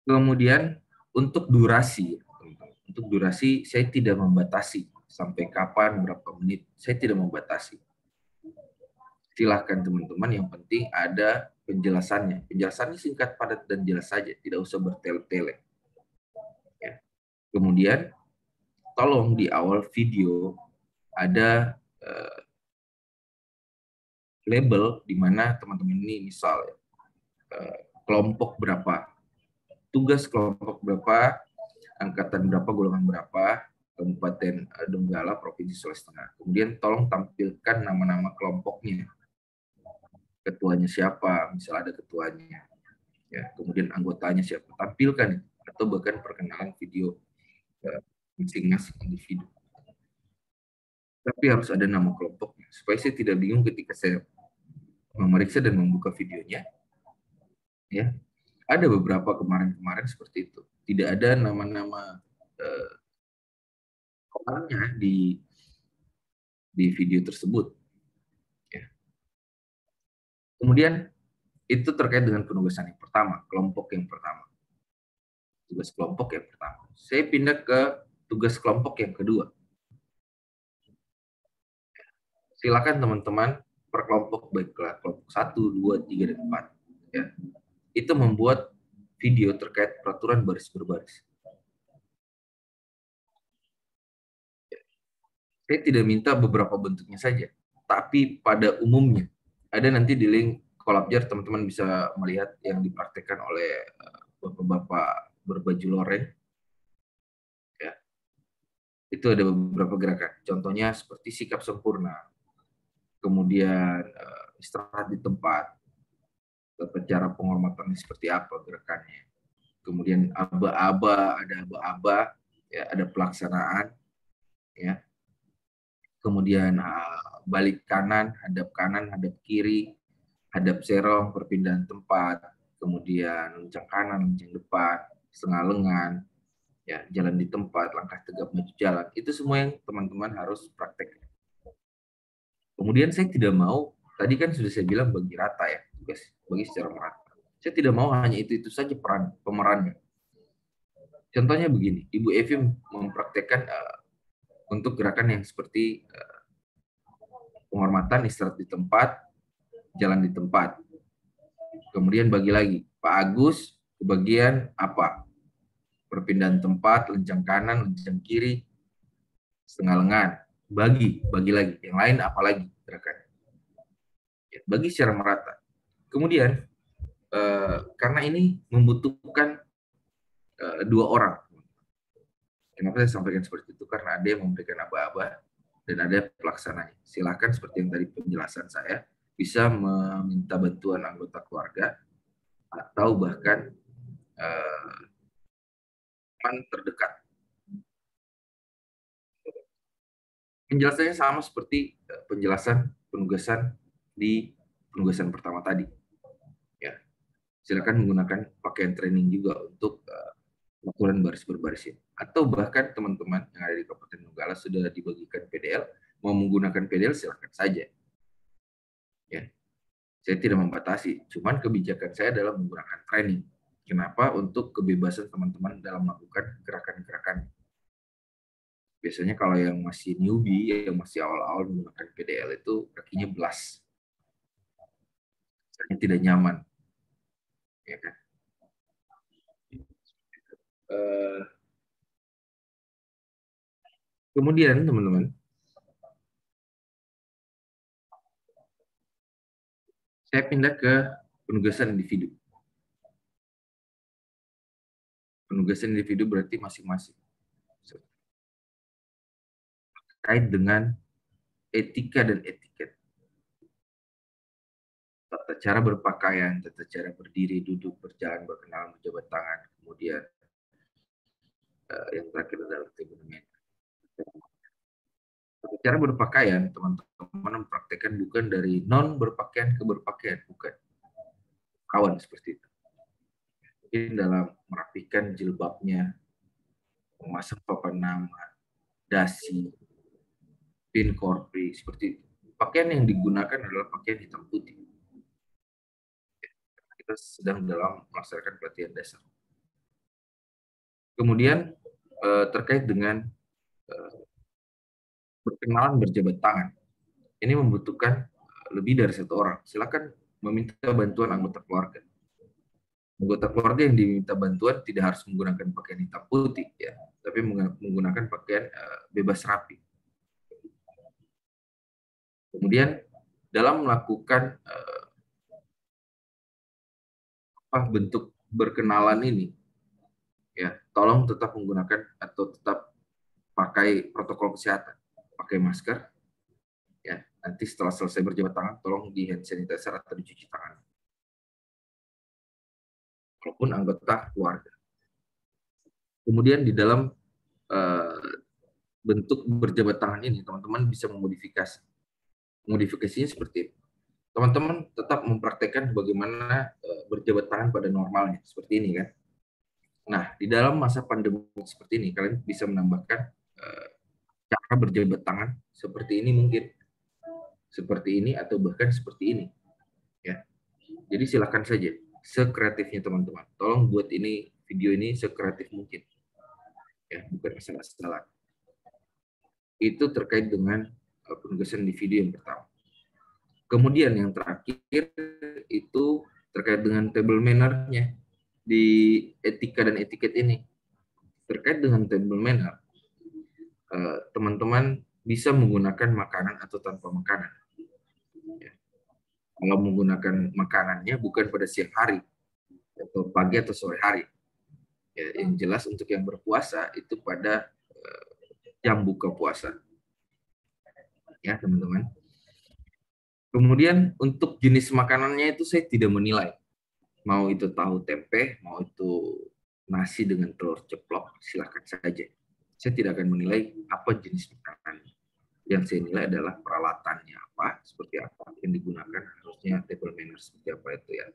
Kemudian untuk durasi saya tidak membatasi sampai kapan, berapa menit, saya tidak membatasi. Silahkan teman-teman, yang penting ada penjelasannya. Penjelasannya singkat, padat, dan jelas saja, tidak usah bertele-tele. Ya. Kemudian tolong di awal video ada label di mana teman-teman ini misal kelompok berapa, tugas kelompok berapa, angkatan berapa, golongan berapa, Kabupaten Donggala, Provinsi Sulawesi Tengah. Kemudian tolong tampilkan nama-nama kelompoknya. Ketuanya siapa, misal ada ketuanya. Ya, kemudian anggotanya siapa, tampilkan, atau bahkan perkenalan video masing-masing individu. Tapi harus ada nama kelompoknya, supaya saya tidak bingung ketika saya memeriksa dan membuka videonya. Ya, ada beberapa kemarin seperti itu. Tidak ada nama-nama orangnya di video tersebut. Ya. Kemudian itu terkait dengan penugasan yang pertama, kelompok yang pertama. Tugas kelompok yang pertama. Saya pindah ke tugas kelompok yang kedua. Silakan teman-teman per kelompok, baiklah kelompok 1, 2, 3, dan 4. Ya. Itu membuat video terkait peraturan baris berbaris. Ya. Saya tidak minta beberapa bentuknya saja, tapi pada umumnya. Ada nanti di link Kolabjar, teman-teman bisa melihat yang dipraktekkan oleh bapak-bapak berbaju loreng. Ya. Itu ada beberapa gerakan. Contohnya seperti sikap sempurna. Kemudian istirahat di tempat, cara penghormatannya seperti apa gerakannya. Kemudian aba-aba, ada aba-aba, ya, ada pelaksanaan, ya. Kemudian balik kanan, hadap kiri, hadap serong, perpindahan tempat, kemudian lonceng kanan, lonceng depan, setengah lengan, ya, jalan di tempat, langkah tegap maju jalan. Itu semua yang teman-teman harus praktek. Kemudian saya tidak mau, tadi kan sudah saya bilang bagi rata ya, tugas bagi secara merata. Saya tidak mau hanya itu saja pemerannya. Contohnya begini, Ibu Evi mempraktekkan untuk gerakan yang seperti penghormatan, istirahat di tempat, jalan di tempat. Kemudian bagi lagi, Pak Agus ke bagian apa? Perpindahan tempat, lencang kanan, lencang kiri, setengah lengan. Bagi lagi. Yang lain apa lagi gerakan? Ya, bagi secara merata. Kemudian karena ini membutuhkan 2 orang. Kenapa saya sampaikan seperti itu? Karena ada yang memberikan aba-aba dan ada pelaksananya. Silakan seperti yang tadi penjelasan saya, bisa meminta bantuan anggota keluarga atau bahkan teman terdekat. Penjelasannya sama seperti penjelasan penugasan di penugasan pertama tadi. Ya, silakan menggunakan pakaian training juga untuk aturan baris berbaris ini. Atau bahkan teman-teman yang ada di Kabupaten Donggala sudah dibagikan PDL, mau menggunakan PDL silakan saja. Ya, saya tidak membatasi. Cuman kebijakan saya adalah menggunakan training. Kenapa? Untuk kebebasan teman-teman dalam melakukan gerakan-gerakan. Biasanya kalau yang masih newbie, yang masih awal-awal menggunakan PDL itu kakinya belas. Rasanya tidak nyaman. Ya kan? Kemudian teman-teman, saya pindah ke penugasan individu. Penugasan individu berarti masing-masing. Terkait dengan etika dan etiket. Tata cara berpakaian, tata cara berdiri, duduk, berjalan, berkenalan, berjabat tangan, kemudian yang terakhir adalah temperamen. Tata cara berpakaian, teman-teman mempraktekkan bukan dari non berpakaian ke berpakaian, bukan. Kawan seperti itu. Mungkin dalam merapikan jilbabnya, memasang papan nama, dasi, pin korpi, seperti itu. Pakaian yang digunakan adalah pakaian hitam putih. Kita sedang dalam melaksanakan pelatihan dasar. Kemudian terkait dengan berkenalan berjabat tangan. Ini membutuhkan lebih dari satu orang. Silakan meminta bantuan anggota keluarga. Anggota keluarga yang diminta bantuan tidak harus menggunakan pakaian hitam putih, ya, tapi menggunakan pakaian bebas rapi. Kemudian dalam melakukan bentuk berkenalan ini, ya, tolong tetap menggunakan atau tetap pakai protokol kesehatan, pakai masker. Ya, nanti setelah selesai berjabat tangan, tolong di hand sanitizer atau dicuci tangan. Walaupun anggota keluarga. Kemudian di dalam bentuk berjabat tangan ini, teman-teman bisa memodifikasi. Modifikasinya seperti itu. Teman-teman tetap mempraktekkan bagaimana berjabat tangan pada normalnya, seperti ini kan. Nah, di dalam masa pandemi seperti ini, kalian bisa menambahkan cara berjabat tangan seperti ini mungkin. Seperti ini atau bahkan seperti ini. Ya. Jadi silakan saja, sekreatifnya teman-teman. Tolong buat ini, video ini sekreatif mungkin. Ya, bukan salah-salah. Itu terkait dengan penugasan individu yang pertama. Kemudian yang terakhir itu terkait dengan table manner-nya di etika dan etiket ini. Terkait dengan table manner, teman-teman bisa menggunakan makanan atau tanpa makanan. Ya. Kalau menggunakan makanannya bukan pada siang hari atau pagi atau sore hari. Ya, yang jelas untuk yang berpuasa itu pada jam buka puasa. Ya, teman-teman. Kemudian untuk jenis makanannya itu saya tidak menilai. Mau itu tahu tempe, mau itu nasi dengan telur ceplok, silakan saja. Saya tidak akan menilai apa jenis makanan. Yang saya nilai adalah peralatannya apa, seperti apa yang digunakan, harusnya table manner seperti apa itu ya.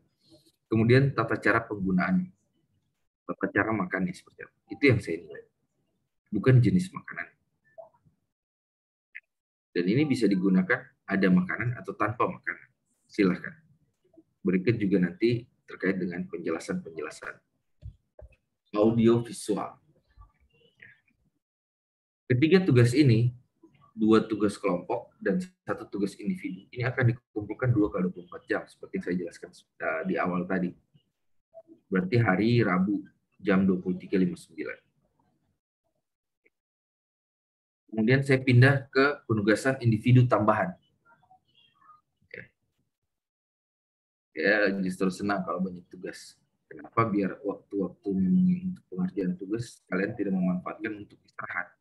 Kemudian tata cara penggunaannya, tata cara makannya seperti apa. Itu yang saya nilai. Bukan jenis makanan. Dan ini bisa digunakan ada makanan atau tanpa makanan. Silahkan. Berikut juga nanti terkait dengan penjelasan-penjelasan audio visual. Ketiga tugas ini, 2 tugas kelompok dan 1 tugas individu, ini akan dikumpulkan 2 kali 24 jam, seperti yang saya jelaskan di awal tadi. Berarti hari Rabu, jam 23.59. Kemudian saya pindah ke penugasan individu tambahan. Ya, justru senang kalau banyak tugas. Kenapa? Biar waktu-waktu untuk pengerjaan tugas, kalian tidak memanfaatkan untuk istirahat.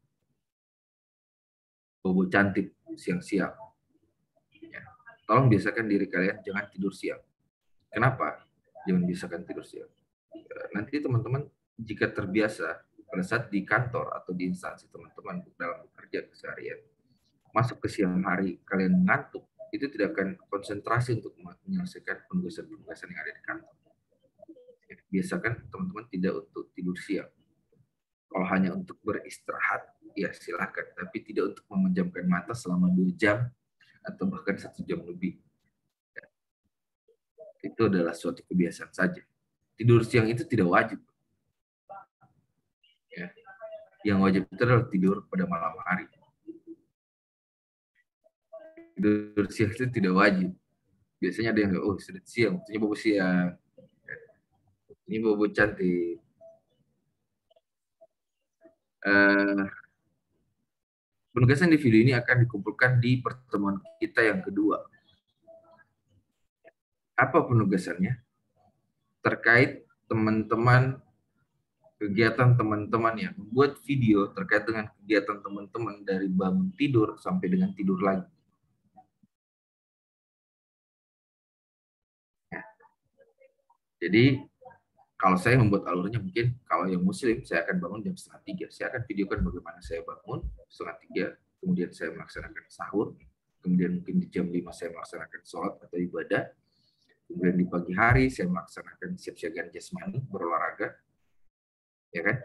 Bobo cantik siang-siang. Ya. Tolong biasakan diri kalian jangan tidur siang. Kenapa? Jangan biasakan tidur siang. Nanti teman-teman jika terbiasa pada saat di kantor atau di instansi teman-teman dalam bekerja keseharian, masuk ke siang hari kalian ngantuk, itu tidak akan konsentrasi untuk menyelesaikan penugasan-penugasan yang ada di kantor. Biasakan teman-teman tidak untuk tidur siang. Kalau hanya untuk beristirahat, ya silakan, tapi tidak untuk memejamkan mata selama 2 jam atau bahkan 1 jam lebih. Itu adalah suatu kebiasaan saja. Tidur siang itu tidak wajib. Ya. Yang wajib itu adalah tidur pada malam hari. Tidur siang itu tidak wajib. Biasanya ada yang oh sudah siang, waktunya bobo siang. Ini bobo cantik. Penugasan di video ini akan dikumpulkan di pertemuan kita yang kedua. Apa penugasannya? Terkait teman-teman, kegiatan teman-teman yang membuat video terkait dengan kegiatan teman-teman dari bangun tidur sampai dengan tidur lagi. Ya. Jadi kalau saya membuat alurnya mungkin kalau yang muslim saya akan bangun jam 2:30. Saya akan videokan bagaimana saya bangun 2:30, kemudian saya melaksanakan sahur, kemudian mungkin di jam 5 saya melaksanakan sholat atau ibadah, kemudian di pagi hari saya melaksanakan siap-siagaan jasmani, berolahraga, ya kan?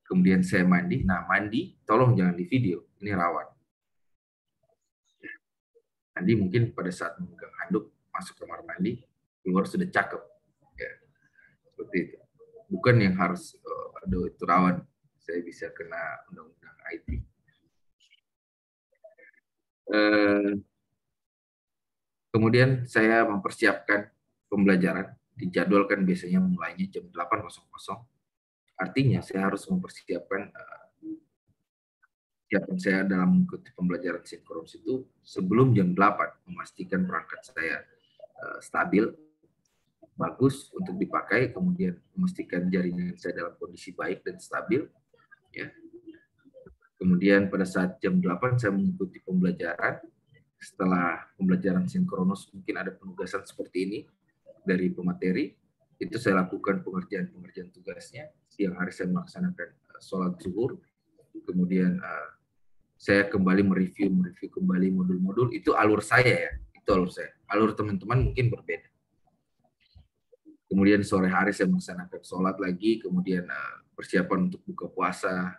Kemudian saya mandi. Nah, mandi tolong jangan di video, ini rawan. Mandi mungkin pada saat memegang handuk masuk kamar mandi, keluar sudah cakep. Ya. Seperti itu. Bukan yang harus, aduh itu rawan, saya bisa kena undang-undang IT. Kemudian saya mempersiapkan pembelajaran, dijadwalkan biasanya mulainya jam 8.00. Artinya saya harus mempersiapkan siapan saya dalam mengikuti pembelajaran sinkronus itu sebelum jam 8, memastikan perangkat saya stabil, bagus untuk dipakai, kemudian memastikan jaringan saya dalam kondisi baik dan stabil. Ya. Kemudian pada saat jam 8 saya mengikuti pembelajaran. Setelah pembelajaran sinkronus mungkin ada penugasan seperti ini dari pemateri, itu saya lakukan pengerjaan tugasnya. Siang hari saya melaksanakan sholat zuhur, kemudian saya kembali mereview kembali modul-modul. Itu alur saya ya, itu alur saya. Alur teman-teman mungkin berbeda. Kemudian sore hari saya melaksanakan sholat lagi, kemudian persiapan untuk buka puasa.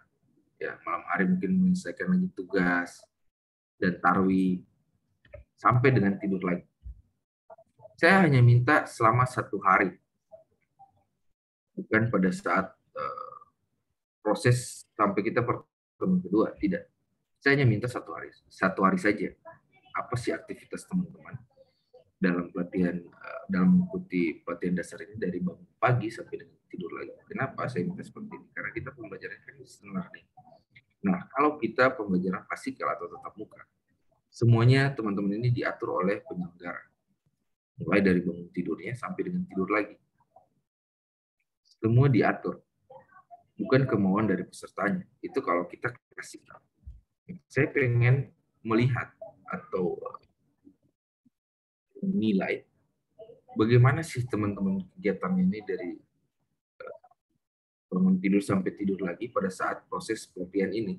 Ya, malam hari mungkin menyelesaikan lagi tugas dan tarwi sampai dengan tidur lagi. Saya hanya minta selama 1 hari, bukan pada saat proses sampai kita pertemuan kedua, tidak. Saya hanya minta 1 hari, 1 hari saja. Apa sih aktivitas teman-teman dalam pelatihan, dalam mengikuti pelatihan dasar ini dari bangun pagi sampai dengan tidur lagi. Kenapa saya minta seperti ini? Karena kita pembelajaran kan learning. Nah, kalau kita pembelajaran klasikal atau tatap muka, semuanya teman-teman ini diatur oleh penyelenggara. Mulai dari bangun tidurnya sampai dengan tidur lagi. Semua diatur. Bukan kemauan dari pesertanya. Itu kalau kita kasih. Saya pengen melihat atau menilai bagaimana sih teman-teman kegiatan ini dari bangun tidur sampai tidur lagi pada saat proses pelatihan ini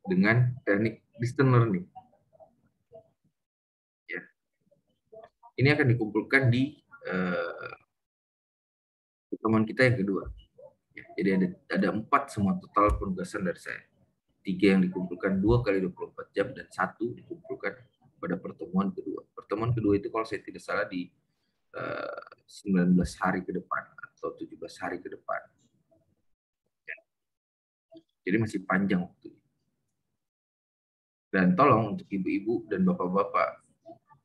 dengan teknik distance learning. Ya. Ini akan dikumpulkan di pertemuan kita yang kedua. Ya, jadi ada 4 semua total penugasan dari saya. 3 yang dikumpulkan 2 kali 24 jam dan 1 dikumpulkan pada pertemuan kedua. Pertemuan kedua itu kalau saya tidak salah di 19 hari ke depan atau 17 hari ke depan. Ya. Jadi masih panjang waktu. Dan tolong untuk ibu-ibu dan bapak-bapak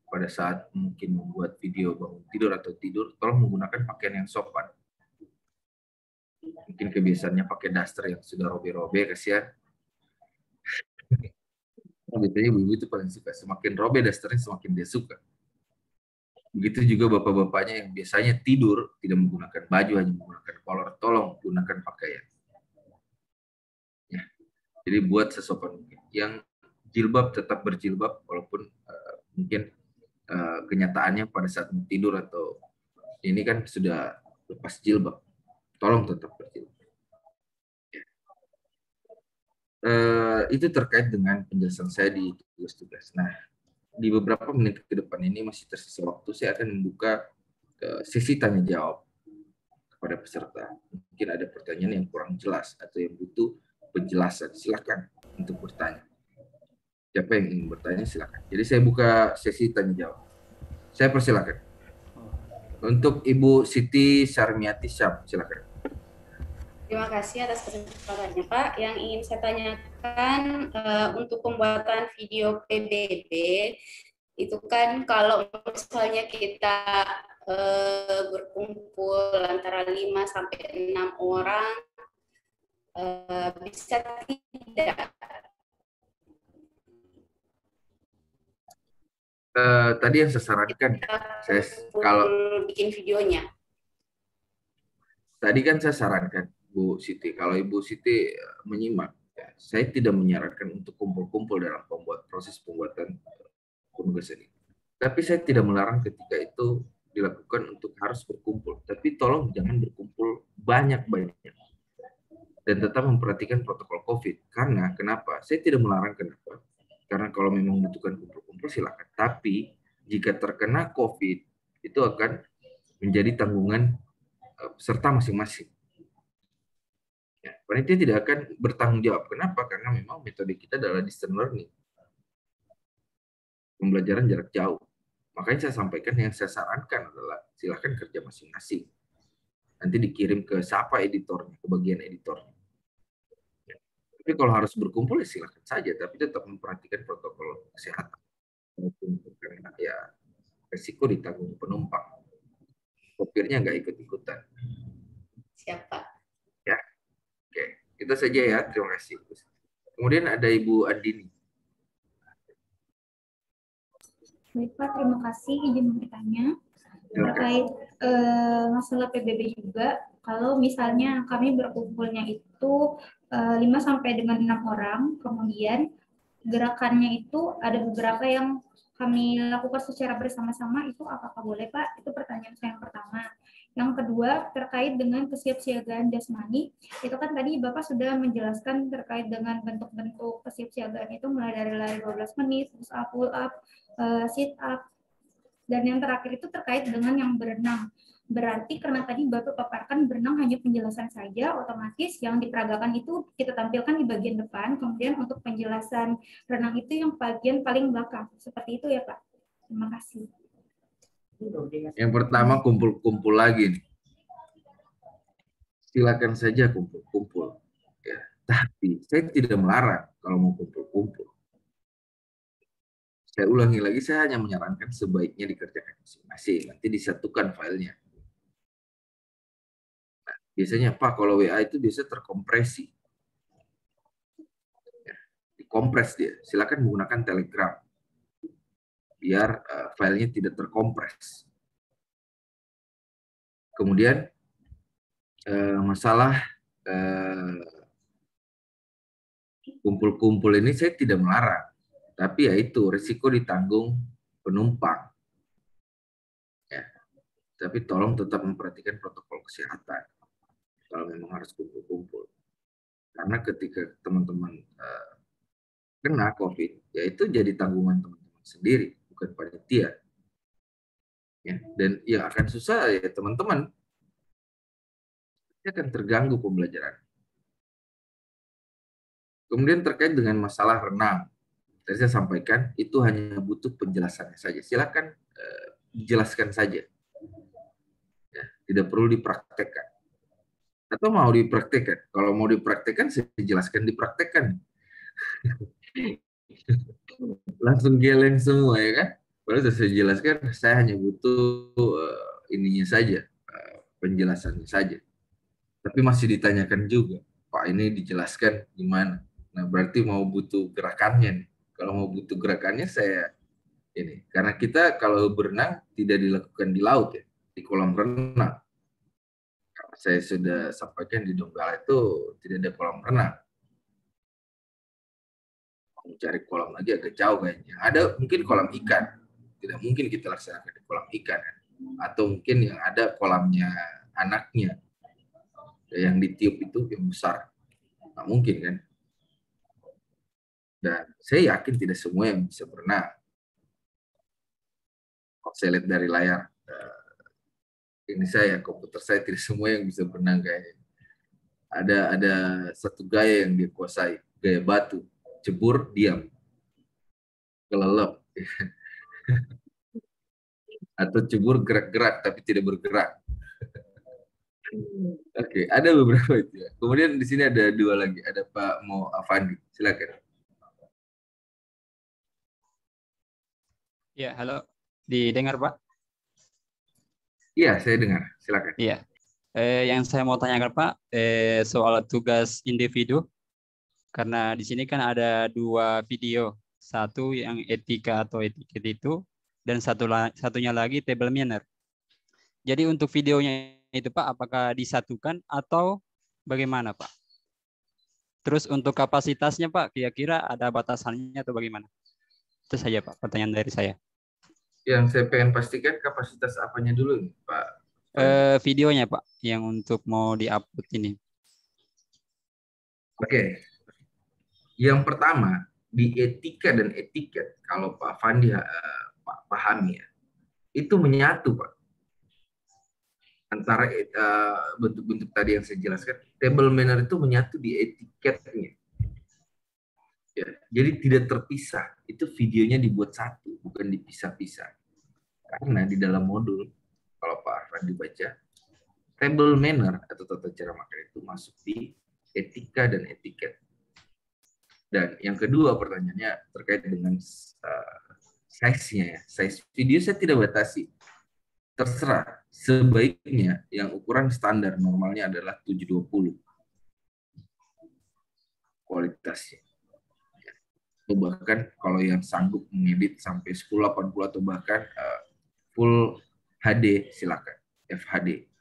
pada saat mungkin membuat video bangun tidur atau tidur, tolong menggunakan pakaian yang sopan. Mungkin kebiasaannya pakai daster yang sudah robek-robek, kasihan. Biasanya ibu-ibu itu paling suka. Semakin robek dasternya, semakin dia suka. Begitu juga bapak-bapaknya yang biasanya tidur, tidak menggunakan baju, hanya menggunakan kolor, tolong gunakan pakaian. Ya. Jadi buat sesopan mungkin. Yang jilbab tetap berjilbab, walaupun mungkin kenyataannya pada saat mau tidur atau ini kan sudah lepas jilbab. Tolong tetap berjilbab. Itu terkait dengan penjelasan saya di tugas-tugas. Nah, di beberapa menit ke depan ini masih tersisa waktu, saya akan membuka sesi tanya jawab kepada peserta. Mungkin ada pertanyaan yang kurang jelas atau yang butuh penjelasan. Silakan untuk bertanya. Siapa yang ingin bertanya silakan. Jadi saya buka sesi tanya jawab. Saya persilakan. Untuk Ibu Siti Sarmiati Syam, silakan. Terima kasih atas kesempatannya, Pak. Yang ingin saya tanyakan untuk pembuatan video PBB, itu kan kalau misalnya kita berkumpul antara 5 sampai 6 orang, bisa tidak? Tadi yang saya sarankan, kalau bikin videonya. Tadi kan saya sarankan, Bu Siti, kalau Ibu Siti menyimak, ya, saya tidak menyarankan untuk kumpul-kumpul dalam proses pembuatan penugasan ini. Tapi saya tidak melarang ketika itu dilakukan untuk harus berkumpul. Tapi tolong jangan berkumpul banyak-banyak. Dan tetap memperhatikan protokol COVID. Karena kenapa? Saya tidak melarang kenapa. Karena kalau memang membutuhkan kumpul-kumpul silakan. Tapi jika terkena COVID, itu akan menjadi tanggungan peserta masing-masing. Ya, panitia tidak akan bertanggung jawab. Kenapa? Karena memang metode kita adalah distance learning. Pembelajaran jarak jauh. Makanya saya sampaikan yang saya sarankan adalah silakan kerja masing-masing. Nanti dikirim ke siapa editornya, ke bagian editornya. Ya. Tapi kalau harus berkumpul ya silakan saja, tapi tetap memperhatikan protokol kesehatan. Karena ya resiko ditanggung penumpang. Sopirnya nggak ikut-ikutan. Siapa? Ya, oke. Itu saja ya, terima kasih. Kemudian ada Ibu Andini. Baik Pak, terima kasih izin bertanya. Terkait masalah PBB juga, kalau misalnya kami berkumpulnya itu 5 sampai dengan 6 orang, kemudian gerakannya itu ada beberapa yang kami lakukan secara bersama-sama, itu apakah boleh Pak? Itu pertanyaan saya yang pertama. Yang kedua, terkait dengan kesiapsiagaan jasmani, itu kan tadi Bapak sudah menjelaskan terkait dengan bentuk-bentuk kesiapsiagaan itu mulai dari lari 12 menit, push up, pull up, sit up, dan yang terakhir itu terkait dengan yang berenang. Berarti karena tadi Bapak paparkan berenang hanya penjelasan saja, otomatis yang diperagakan itu kita tampilkan di bagian depan, kemudian untuk penjelasan renang itu yang bagian paling belakang. Seperti itu ya Pak. Terima kasih. Yang pertama kumpul-kumpul lagi nih. Silakan saja kumpul-kumpul. Ya, tapi saya tidak melarang kalau mau kumpul-kumpul. Saya ulangi lagi, saya hanya menyarankan sebaiknya dikerjakan masing-masing. Nanti disatukan filenya. Nah, biasanya Pak, kalau WA itu biasa terkompresi. Ya, dikompres dia. Silakan menggunakan Telegram. Biar filenya tidak terkompres. Kemudian masalah kumpul-kumpul ini saya tidak melarang. Tapi ya itu, risiko ditanggung penumpang. Ya. Tapi tolong tetap memperhatikan protokol kesehatan. Kalau memang harus kumpul-kumpul. Karena ketika teman-teman kena COVID, ya itu jadi tanggungan teman-teman sendiri, bukan panitia. Ya. Dan yang akan susah ya teman-teman. Akan terganggu pembelajaran. Kemudian terkait dengan masalah renang. Tadi saya sampaikan, itu hanya butuh penjelasannya saja. Silakan dijelaskan saja. Ya, tidak perlu dipraktekkan. Atau mau dipraktekkan. Kalau mau dipraktekkan, saya jelaskan dipraktekkan. Langsung geleng semua ya kan. Baru saya jelaskan, saya hanya butuh ininya saja, penjelasannya saja. Tapi masih ditanyakan juga, Pak ini dijelaskan gimana. Nah berarti mau butuh gerakannya nih. Kalau mau butuh gerakannya saya ini. Karena kita kalau berenang tidak dilakukan di laut ya, di kolam renang. Karena saya sudah sampaikan di Donggala itu tidak ada kolam renang. Mencari kolam lagi agak jauh kayaknya. Ada mungkin kolam ikan. Tidak mungkin kita laksanakan di kolam ikan. Atau mungkin yang ada kolamnya anaknya. Yang ditiup itu yang besar. Nggak mungkin kan. Dan saya yakin tidak semua yang bisa berenang. Kalau saya lihat dari layar, ini saya, komputer saya tidak semua yang bisa berenang kayaknya. Ada satu gaya yang dia kuasai, gaya batu. Cebur, diam. Kelelep. Atau cebur, gerak-gerak tapi tidak bergerak. Oke, ada beberapa itu ya. Kemudian di sini ada dua lagi. Ada Pak Mo Afandi. Silakan. Ya, halo. Didengar, Pak? Iya, saya dengar. Silakan. Iya. Yang saya mau tanyakan, Pak, soal tugas individu. Karena di sini kan ada dua video. Satu yang etika atau etiket itu, dan satunya lagi table manner. Jadi untuk videonya itu, Pak, apakah disatukan atau bagaimana, Pak? Terus untuk kapasitasnya, Pak, kira-kira ada batasannya atau bagaimana? Itu saja, Pak, pertanyaan dari saya. Yang saya pengen pastikan kapasitas apanya dulu nih, Pak? Videonya, Pak, yang untuk mau di-upload ini. Oke. Yang pertama, di etika dan etiket, kalau Pak Fandi Pak pahami ya, itu menyatu, Pak. Antara bentuk-bentuk tadi yang saya jelaskan, table manner itu menyatu di etiketnya. Ya, jadi tidak terpisah. Itu videonya dibuat satu, bukan dipisah-pisah. Karena di dalam modul, kalau Pak Arfan dibaca, table manner atau tata cara makan itu masuk di etika dan etiket. Dan yang kedua pertanyaannya terkait dengan size-nya ya. Size video saya tidak batasi. Terserah. Sebaiknya yang ukuran standar normalnya adalah 720 kualitasnya. Atau bahkan kalau yang sanggup mengedit sampai 1080 atau bahkan full HD silakan, FHD.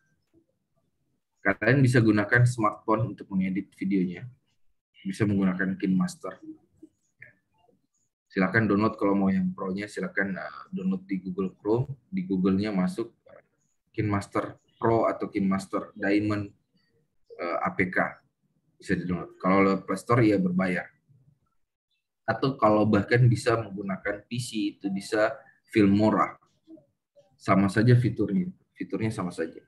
Kalian bisa gunakan smartphone untuk mengedit videonya. Bisa menggunakan KineMaster. Silakan download kalau mau yang pro-nya, silakan download di Google Chrome. Di Google-nya masuk KineMaster Pro atau KineMaster Diamond APK. Bisa di-download. Kalau lewat Play Store ya berbayar. Atau kalau bahkan bisa menggunakan PC, itu bisa Filmora. Sama saja fiturnya sama saja.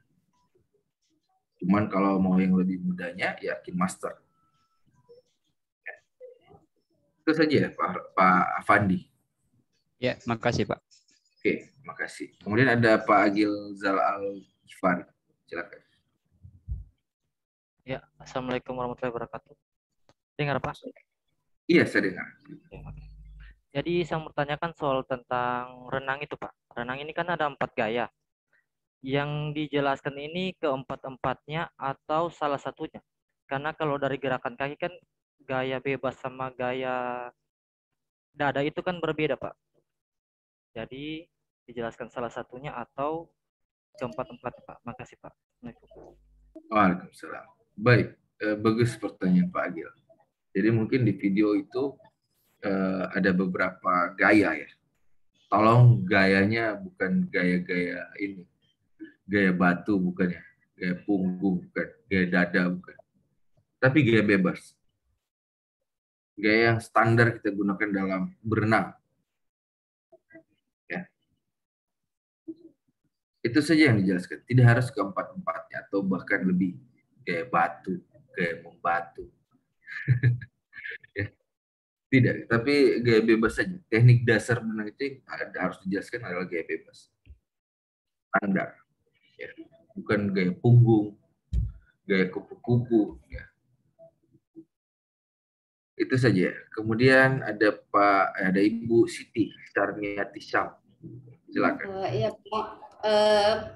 Cuman kalau mau yang lebih mudahnya ya KineMaster. Itu saja ya Pak Afandi. Ya, makasih Pak. Oke, makasih. Kemudian ada Pak Agil Zal-Al-Ghifari. Silakan. Ya, Assalamualaikum warahmatullahi wabarakatuh. Dengar Pak? Iya, saya dengar. Jadi saya mau tanyakan soal tentang renang itu Pak. Renang ini kan ada 4 gaya. Yang dijelaskan ini keempat-empatnya atau salah satunya? Karena kalau dari gerakan kaki kan gaya bebas sama gaya dada itu kan berbeda Pak. Jadi dijelaskan salah satunya atau keempat-empat Pak. Makasih Pak. Waalaikumsalam. Baik, bagus pertanyaan Pak Agil. Jadi mungkin di video itu ada beberapa gaya ya. Tolong gayanya bukan gaya-gaya ini. Gaya batu bukan ya. Gaya punggung bukan. Gaya dada bukan. Tapi gaya bebas. Gaya yang standar kita gunakan dalam berenang. Ya. Itu saja yang dijelaskan. Tidak harus keempat-empatnya atau bahkan lebih gaya batu, gaya membatu. Ya. Tidak, tapi gaya bebas saja. Teknik dasar berenang itu harus dijelaskan adalah gaya bebas. Standar. Ya. Bukan gaya punggung, gaya kupu-kupu. Ya. Itu saja. Kemudian ada Ibu Siti Sarmiati Syam. Silakan. Iya,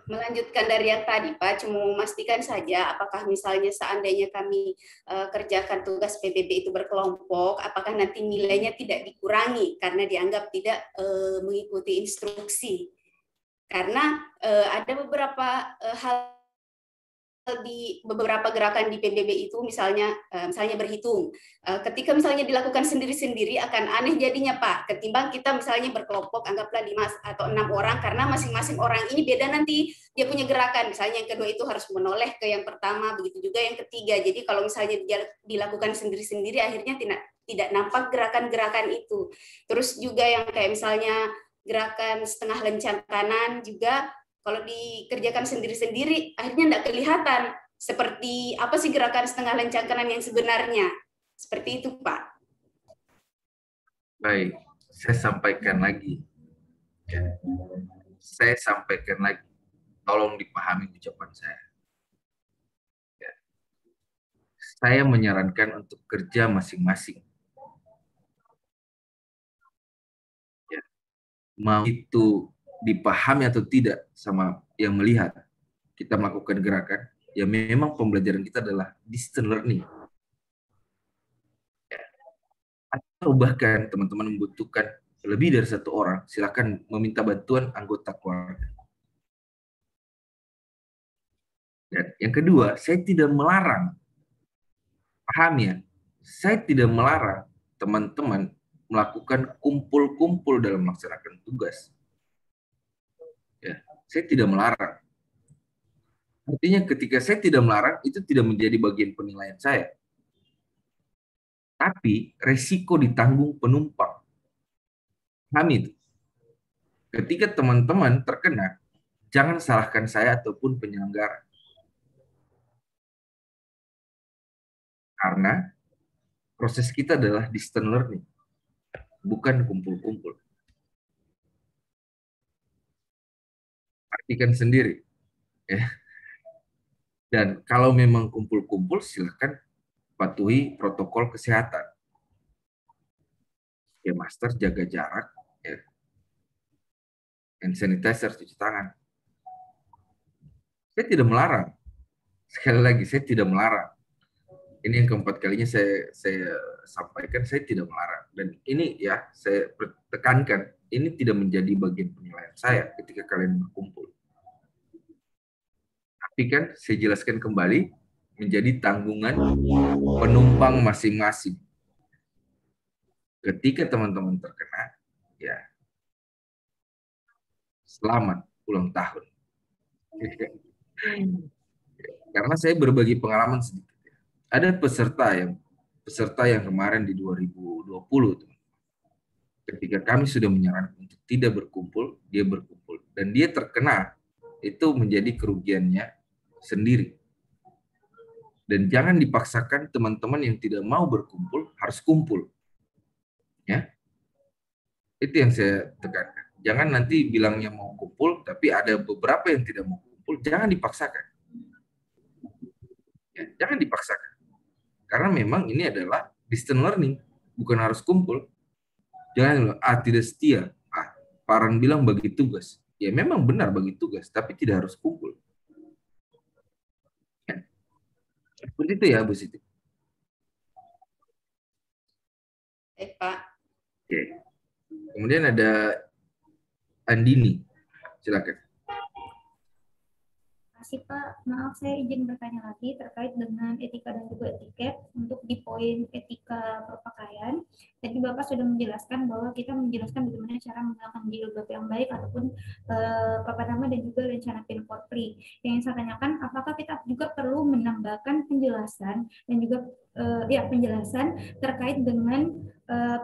melanjutkan dari yang tadi Pak, cuma memastikan saja apakah misalnya seandainya kami kerjakan tugas PBB itu berkelompok, apakah nanti nilainya tidak dikurangi karena dianggap tidak mengikuti instruksi. Karena ada beberapa hal di beberapa gerakan di PBB itu misalnya berhitung. Ketika misalnya dilakukan sendiri-sendiri akan aneh jadinya Pak, ketimbang kita misalnya berkelompok anggaplah 5 atau 6 orang karena masing-masing orang ini beda nanti dia punya gerakan. Misalnya yang kedua itu harus menoleh ke yang pertama, begitu juga yang ketiga. Jadi kalau misalnya dilakukan sendiri-sendiri akhirnya tidak nampak gerakan-gerakan itu. Terus juga yang kayak misalnya gerakan setengah lencang kanan juga kalau dikerjakan sendiri-sendiri, akhirnya tidak kelihatan seperti apa sih gerakan setengah lencang kanan yang sebenarnya. Seperti itu, Pak. Baik, saya sampaikan lagi. Ya. Saya sampaikan lagi. Tolong dipahami ucapan saya. Ya. Saya menyarankan untuk kerja masing-masing. Ya. Mau itu dipahami atau tidak sama yang melihat kita melakukan gerakan, ya memang pembelajaran kita adalah distance learning. Atau bahkan teman-teman membutuhkan lebih dari satu orang, silakan meminta bantuan anggota keluarga. Dan yang kedua, saya tidak melarang, paham ya, saya tidak melarang teman-teman melakukan kumpul-kumpul dalam melaksanakan tugas. Ya, saya tidak melarang. Artinya ketika saya tidak melarang, itu tidak menjadi bagian penilaian saya. Tapi resiko ditanggung penumpang. Paham itu? Ketika teman-teman terkena, jangan salahkan saya ataupun penyelenggara. Karena proses kita adalah distance learning, bukan kumpul-kumpul. Artikan sendiri. Ya. Dan kalau memang kumpul-kumpul, silakan patuhi protokol kesehatan. Ya, masker, jaga jarak, ya. Hand sanitizer, cuci tangan. Saya tidak melarang. Sekali lagi, saya tidak melarang. Ini yang keempat kalinya saya sampaikan, saya tidak melarang. Dan ini ya, saya tekankan, ini tidak menjadi bagian penilaian saya ketika kalian berkumpul. Tapi kan, saya jelaskan kembali, menjadi tanggungan penumpang masing-masing. Ketika teman-teman terkena, ya selamat ulang tahun. Karena saya berbagi pengalaman sedikit. Ada peserta yang kemarin di 2020, ketika kami sudah menyarankan untuk tidak berkumpul, dia berkumpul. Dan dia terkena, itu menjadi kerugiannya sendiri. Dan jangan dipaksakan teman-teman yang tidak mau berkumpul harus kumpul. Ya. Itu yang saya tekankan. Jangan nanti bilangnya mau kumpul, tapi ada beberapa yang tidak mau kumpul, jangan dipaksakan. Ya, jangan dipaksakan. Karena memang ini adalah distance learning, bukan harus kumpul. Jangan tidak setia. Pak Ran bilang bagi tugas. Ya memang benar bagi tugas, tapi tidak harus kumpul. Seperti itu ya, Bu Siti. Baik, Pak. Oke. Kemudian ada Andini. Silakan. Terima kasih, Pak. Maaf, saya izin bertanya lagi terkait dengan etika dan juga etiket untuk di poin etika berpakaian. Tadi Bapak sudah menjelaskan bahwa kita menjelaskan bagaimana cara menggunakan jilbab yang baik ataupun papan nama dan juga lencana pin Polri. Yang saya tanyakan, apakah kita juga perlu menambahkan penjelasan dan juga penjelasan terkait dengan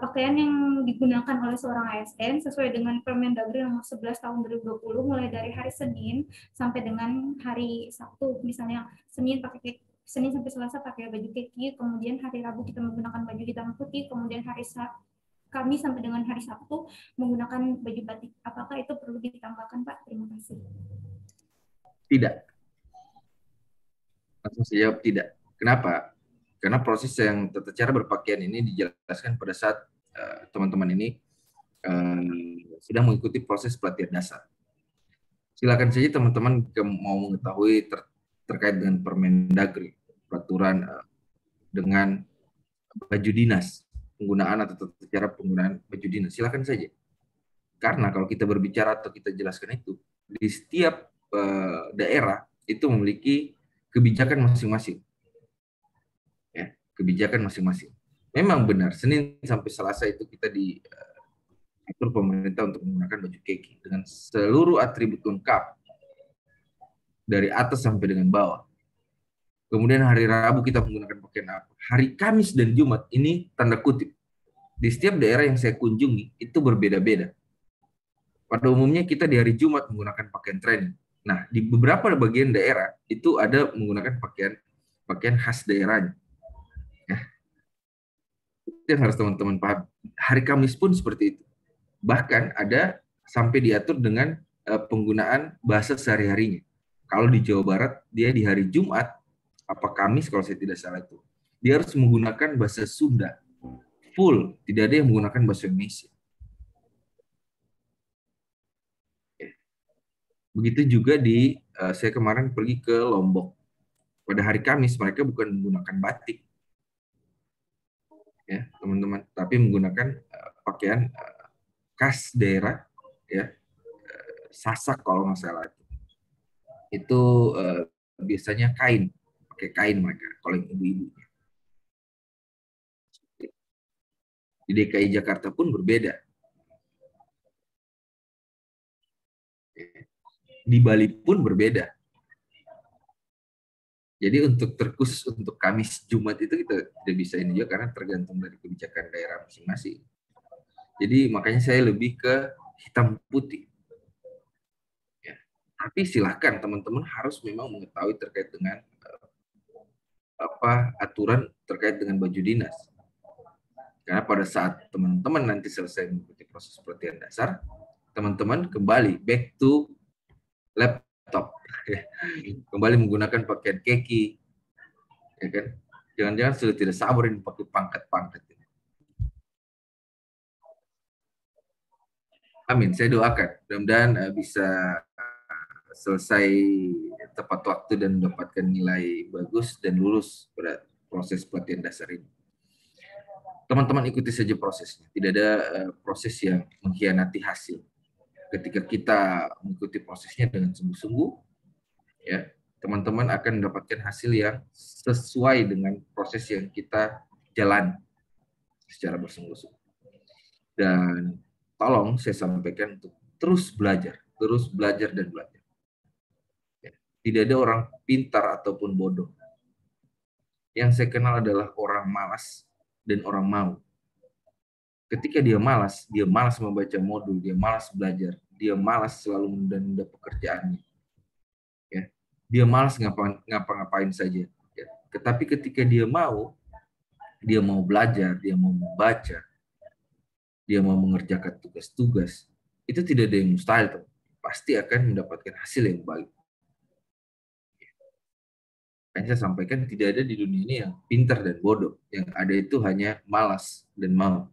pakaian yang digunakan oleh seorang ASN sesuai dengan Permendagri nomor 11 tahun 2020 mulai dari hari Senin sampai dengan hari Sabtu, misalnya Senin sampai Selasa pakai baju kaki, kemudian hari Rabu kita menggunakan baju hitam putih, kemudian hari Kamis sampai dengan hari Sabtu menggunakan baju batik. Apakah itu perlu ditambahkan, Pak? Terima kasih. Tidak. Langsung saya jawab tidak. Kenapa? Karena proses yang tata cara berpakaian ini dijelaskan pada saat teman-teman ini sedang mengikuti proses pelatihan dasar. Silakan saja teman-teman mau mengetahui terkait dengan Permendagri, peraturan dengan baju dinas, penggunaan atau tata cara penggunaan baju dinas. Silakan saja. Karena kalau kita berbicara atau kita jelaskan itu, di setiap daerah itu memiliki kebijakan masing-masing. Kebijakan masing-masing. Memang benar, Senin sampai Selasa itu kita diatur pemerintah untuk menggunakan baju kaki dengan seluruh atribut lengkap dari atas sampai dengan bawah. Kemudian hari Rabu kita menggunakan pakaian apa? Hari Kamis dan Jumat ini tanda kutip. Di setiap daerah yang saya kunjungi itu berbeda-beda. Pada umumnya kita di hari Jumat menggunakan pakaian training. Nah, di beberapa bagian daerah itu ada menggunakan pakaian khas daerahnya. Itu yang harus teman-teman paham. Hari Kamis pun seperti itu. Bahkan ada sampai diatur dengan penggunaan bahasa sehari-harinya. Kalau di Jawa Barat, dia di hari Jumat, apa Kamis kalau saya tidak salah itu, dia harus menggunakan bahasa Sunda. Full, tidak ada yang menggunakan bahasa Indonesia. Begitu juga saya kemarin pergi ke Lombok. Pada hari Kamis mereka bukan menggunakan batik, ya teman-teman, tapi menggunakan pakaian khas daerah, ya Sasak kalau nggak salah. Itu biasanya kain, pakai kain mereka kalau yang ibu-ibunya. Di DKI Jakarta pun berbeda. Di Bali pun berbeda. Jadi untuk terkhusus untuk Kamis Jumat itu kita tidak bisa ini juga karena tergantung dari kebijakan daerah masing-masing. Jadi makanya saya lebih ke hitam putih. Ya. Tapi silahkan teman-teman harus memang mengetahui terkait dengan aturan terkait dengan baju dinas. Karena pada saat teman-teman nanti selesai mengikuti proses pelatihan dasar, teman-teman kembali back to laptop. Kembali menggunakan pakaian keki, ya kan? Jangan-jangan sudah tidak sabar ini pakai pangkat-pangkat. Amin, saya doakan mudah-mudahan bisa selesai tepat waktu dan mendapatkan nilai bagus dan lulus pada proses pelatihan dasar ini. Teman-teman ikuti saja prosesnya, tidak ada proses yang mengkhianati hasil. Ketika kita mengikuti prosesnya dengan sungguh-sungguh, ya teman-teman akan mendapatkan hasil yang sesuai dengan proses yang kita jalani secara bersungguh-sungguh. Dan tolong saya sampaikan untuk terus belajar dan belajar. Ya, tidak ada orang pintar ataupun bodoh. Yang saya kenal adalah orang malas dan orang mau. Ketika dia malas membaca modul, dia malas belajar, dia malas selalu menunda pekerjaannya. Ya, dia malas ngapa-ngapain saja. Ya. Tetapi ketika dia mau belajar, dia mau membaca, dia mau mengerjakan tugas-tugas, itu tidak ada yang mustahil, teman. Pasti akan mendapatkan hasil yang baik. Kan saya sampaikan tidak ada di dunia ini yang pintar dan bodoh. Yang ada itu hanya malas dan mau.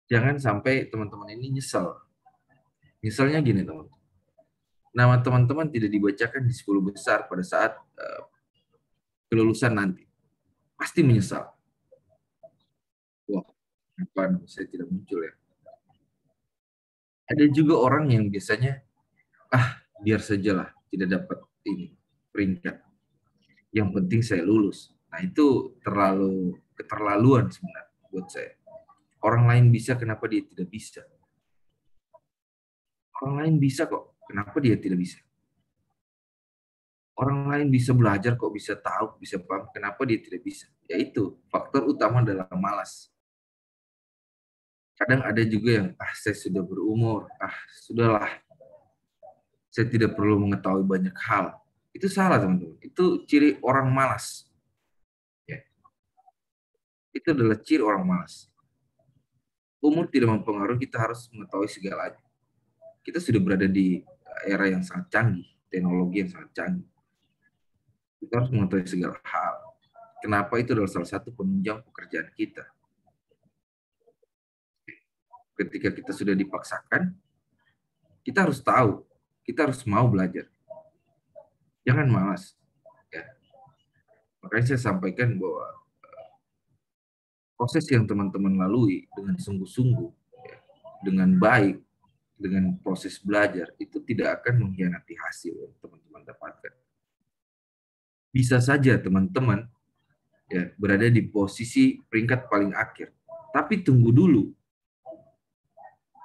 Jangan sampai teman-teman ini nyesal. Misalnya gini, teman-teman. Nama teman-teman tidak dibacakan di 10 besar pada saat kelulusan nanti. Pasti menyesal. Wah, kenapa saya tidak muncul ya? Ada juga orang yang biasanya, biar sajalah tidak dapat ini peringkat. Yang penting saya lulus. Nah itu terlalu keterlaluan sebenarnya buat saya. Orang lain bisa, kenapa dia tidak bisa? Orang lain bisa kok, kenapa dia tidak bisa? Orang lain bisa belajar kok, bisa tahu, bisa paham, kenapa dia tidak bisa? Yaitu faktor utama adalah malas. Kadang ada juga yang, saya sudah berumur, sudahlah, saya tidak perlu mengetahui banyak hal. Itu salah, teman-teman. Itu ciri orang malas. Ya. Itu adalah ciri orang malas. Umur tidak mempengaruhi, kita harus mengetahui segalanya. Kita sudah berada di era yang sangat canggih, teknologi yang sangat canggih. Kita harus mengetahui segala hal. Kenapa itu adalah salah satu penunjang pekerjaan kita. Ketika kita sudah dipaksakan, kita harus tahu, kita harus mau belajar. Jangan malas. Ya. Makanya saya sampaikan bahwa proses yang teman-teman lalui dengan sungguh-sungguh, ya, dengan baik, dengan proses belajar, itu tidak akan mengkhianati hasil yang teman-teman dapatkan. Bisa saja teman-teman ya berada di posisi peringkat paling akhir, tapi tunggu dulu.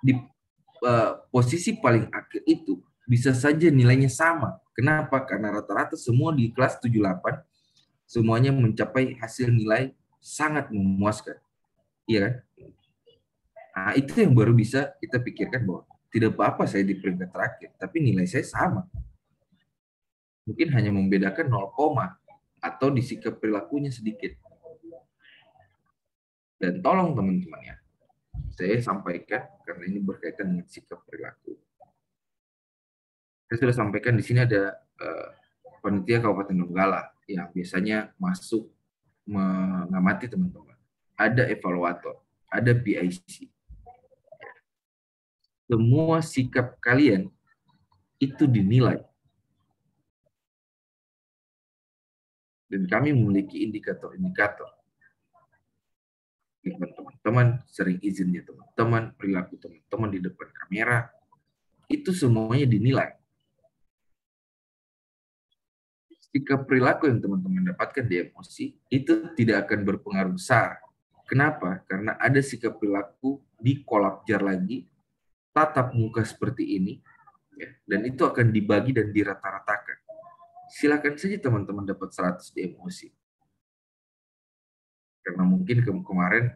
Di posisi paling akhir itu bisa saja nilainya sama. Kenapa? Karena rata-rata semua di kelas 78 semuanya mencapai hasil nilai sangat memuaskan. Iya kan? Nah, itu yang baru bisa kita pikirkan bahwa tidak apa-apa saya di peringkat terakhir, tapi nilai saya sama. Mungkin hanya membedakan 0, atau di sikap perilakunya sedikit. Dan tolong teman-teman ya, saya sampaikan karena ini berkaitan dengan sikap perilaku. Saya sudah sampaikan di sini ada panitia Kabupaten Donggala yang biasanya masuk mengamati teman-teman. Ada evaluator, ada PIC. Semua sikap kalian itu dinilai. Dan kami memiliki indikator-indikator. Teman-teman sering izinnya teman-teman, perilaku teman-teman di depan kamera, itu semuanya dinilai. Sikap perilaku yang teman-teman dapatkan di emosi itu tidak akan berpengaruh besar. Kenapa? Karena ada sikap perilaku di kolab jar lagi, tatap muka seperti ini, ya, dan itu akan dibagi dan dirata-ratakan. Silakan saja teman-teman dapat 100 di emosi. Karena mungkin kemarin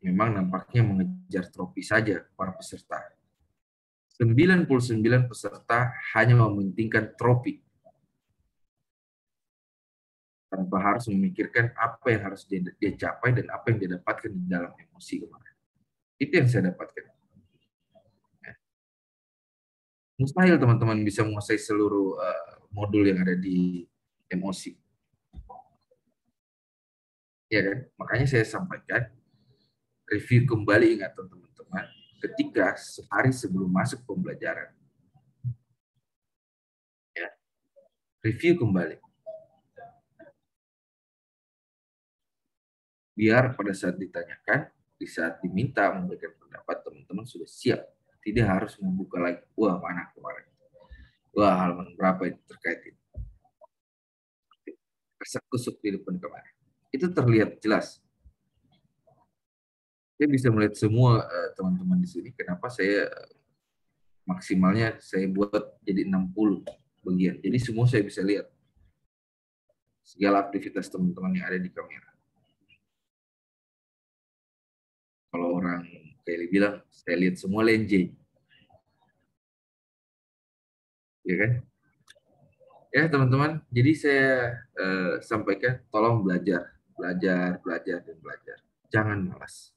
memang nampaknya mengejar trofi saja para peserta. 99 peserta hanya mementingkan trofi. Tanpa harus memikirkan apa yang harus dia capai dan apa yang dia dapatkan di dalam emosi kemarin. Itu yang saya dapatkan. Mustahil teman-teman bisa menguasai seluruh modul yang ada di emosi. Ya kan? Makanya saya sampaikan, review kembali ingatan teman-teman ketika sehari sebelum masuk pembelajaran. Ya. Review kembali. Biar pada saat ditanyakan, di saat diminta memberikan pendapat, teman-teman sudah siap. Tidak harus membuka lagi, wah mana kemarin. Wah halaman berapa itu terkait itu. Kesek-kusuk di depan kemarin. Itu terlihat jelas. Saya bisa melihat semua teman-teman di sini. Kenapa saya maksimalnya saya buat jadi 60 bagian. Jadi semua saya bisa lihat. Segala aktivitas teman-teman yang ada di kamera. Kalau orang Kelly bilang, saya lihat semua lenje. Ya kan? Ya teman-teman, jadi saya sampaikan, tolong belajar. Belajar, dan belajar. Jangan malas.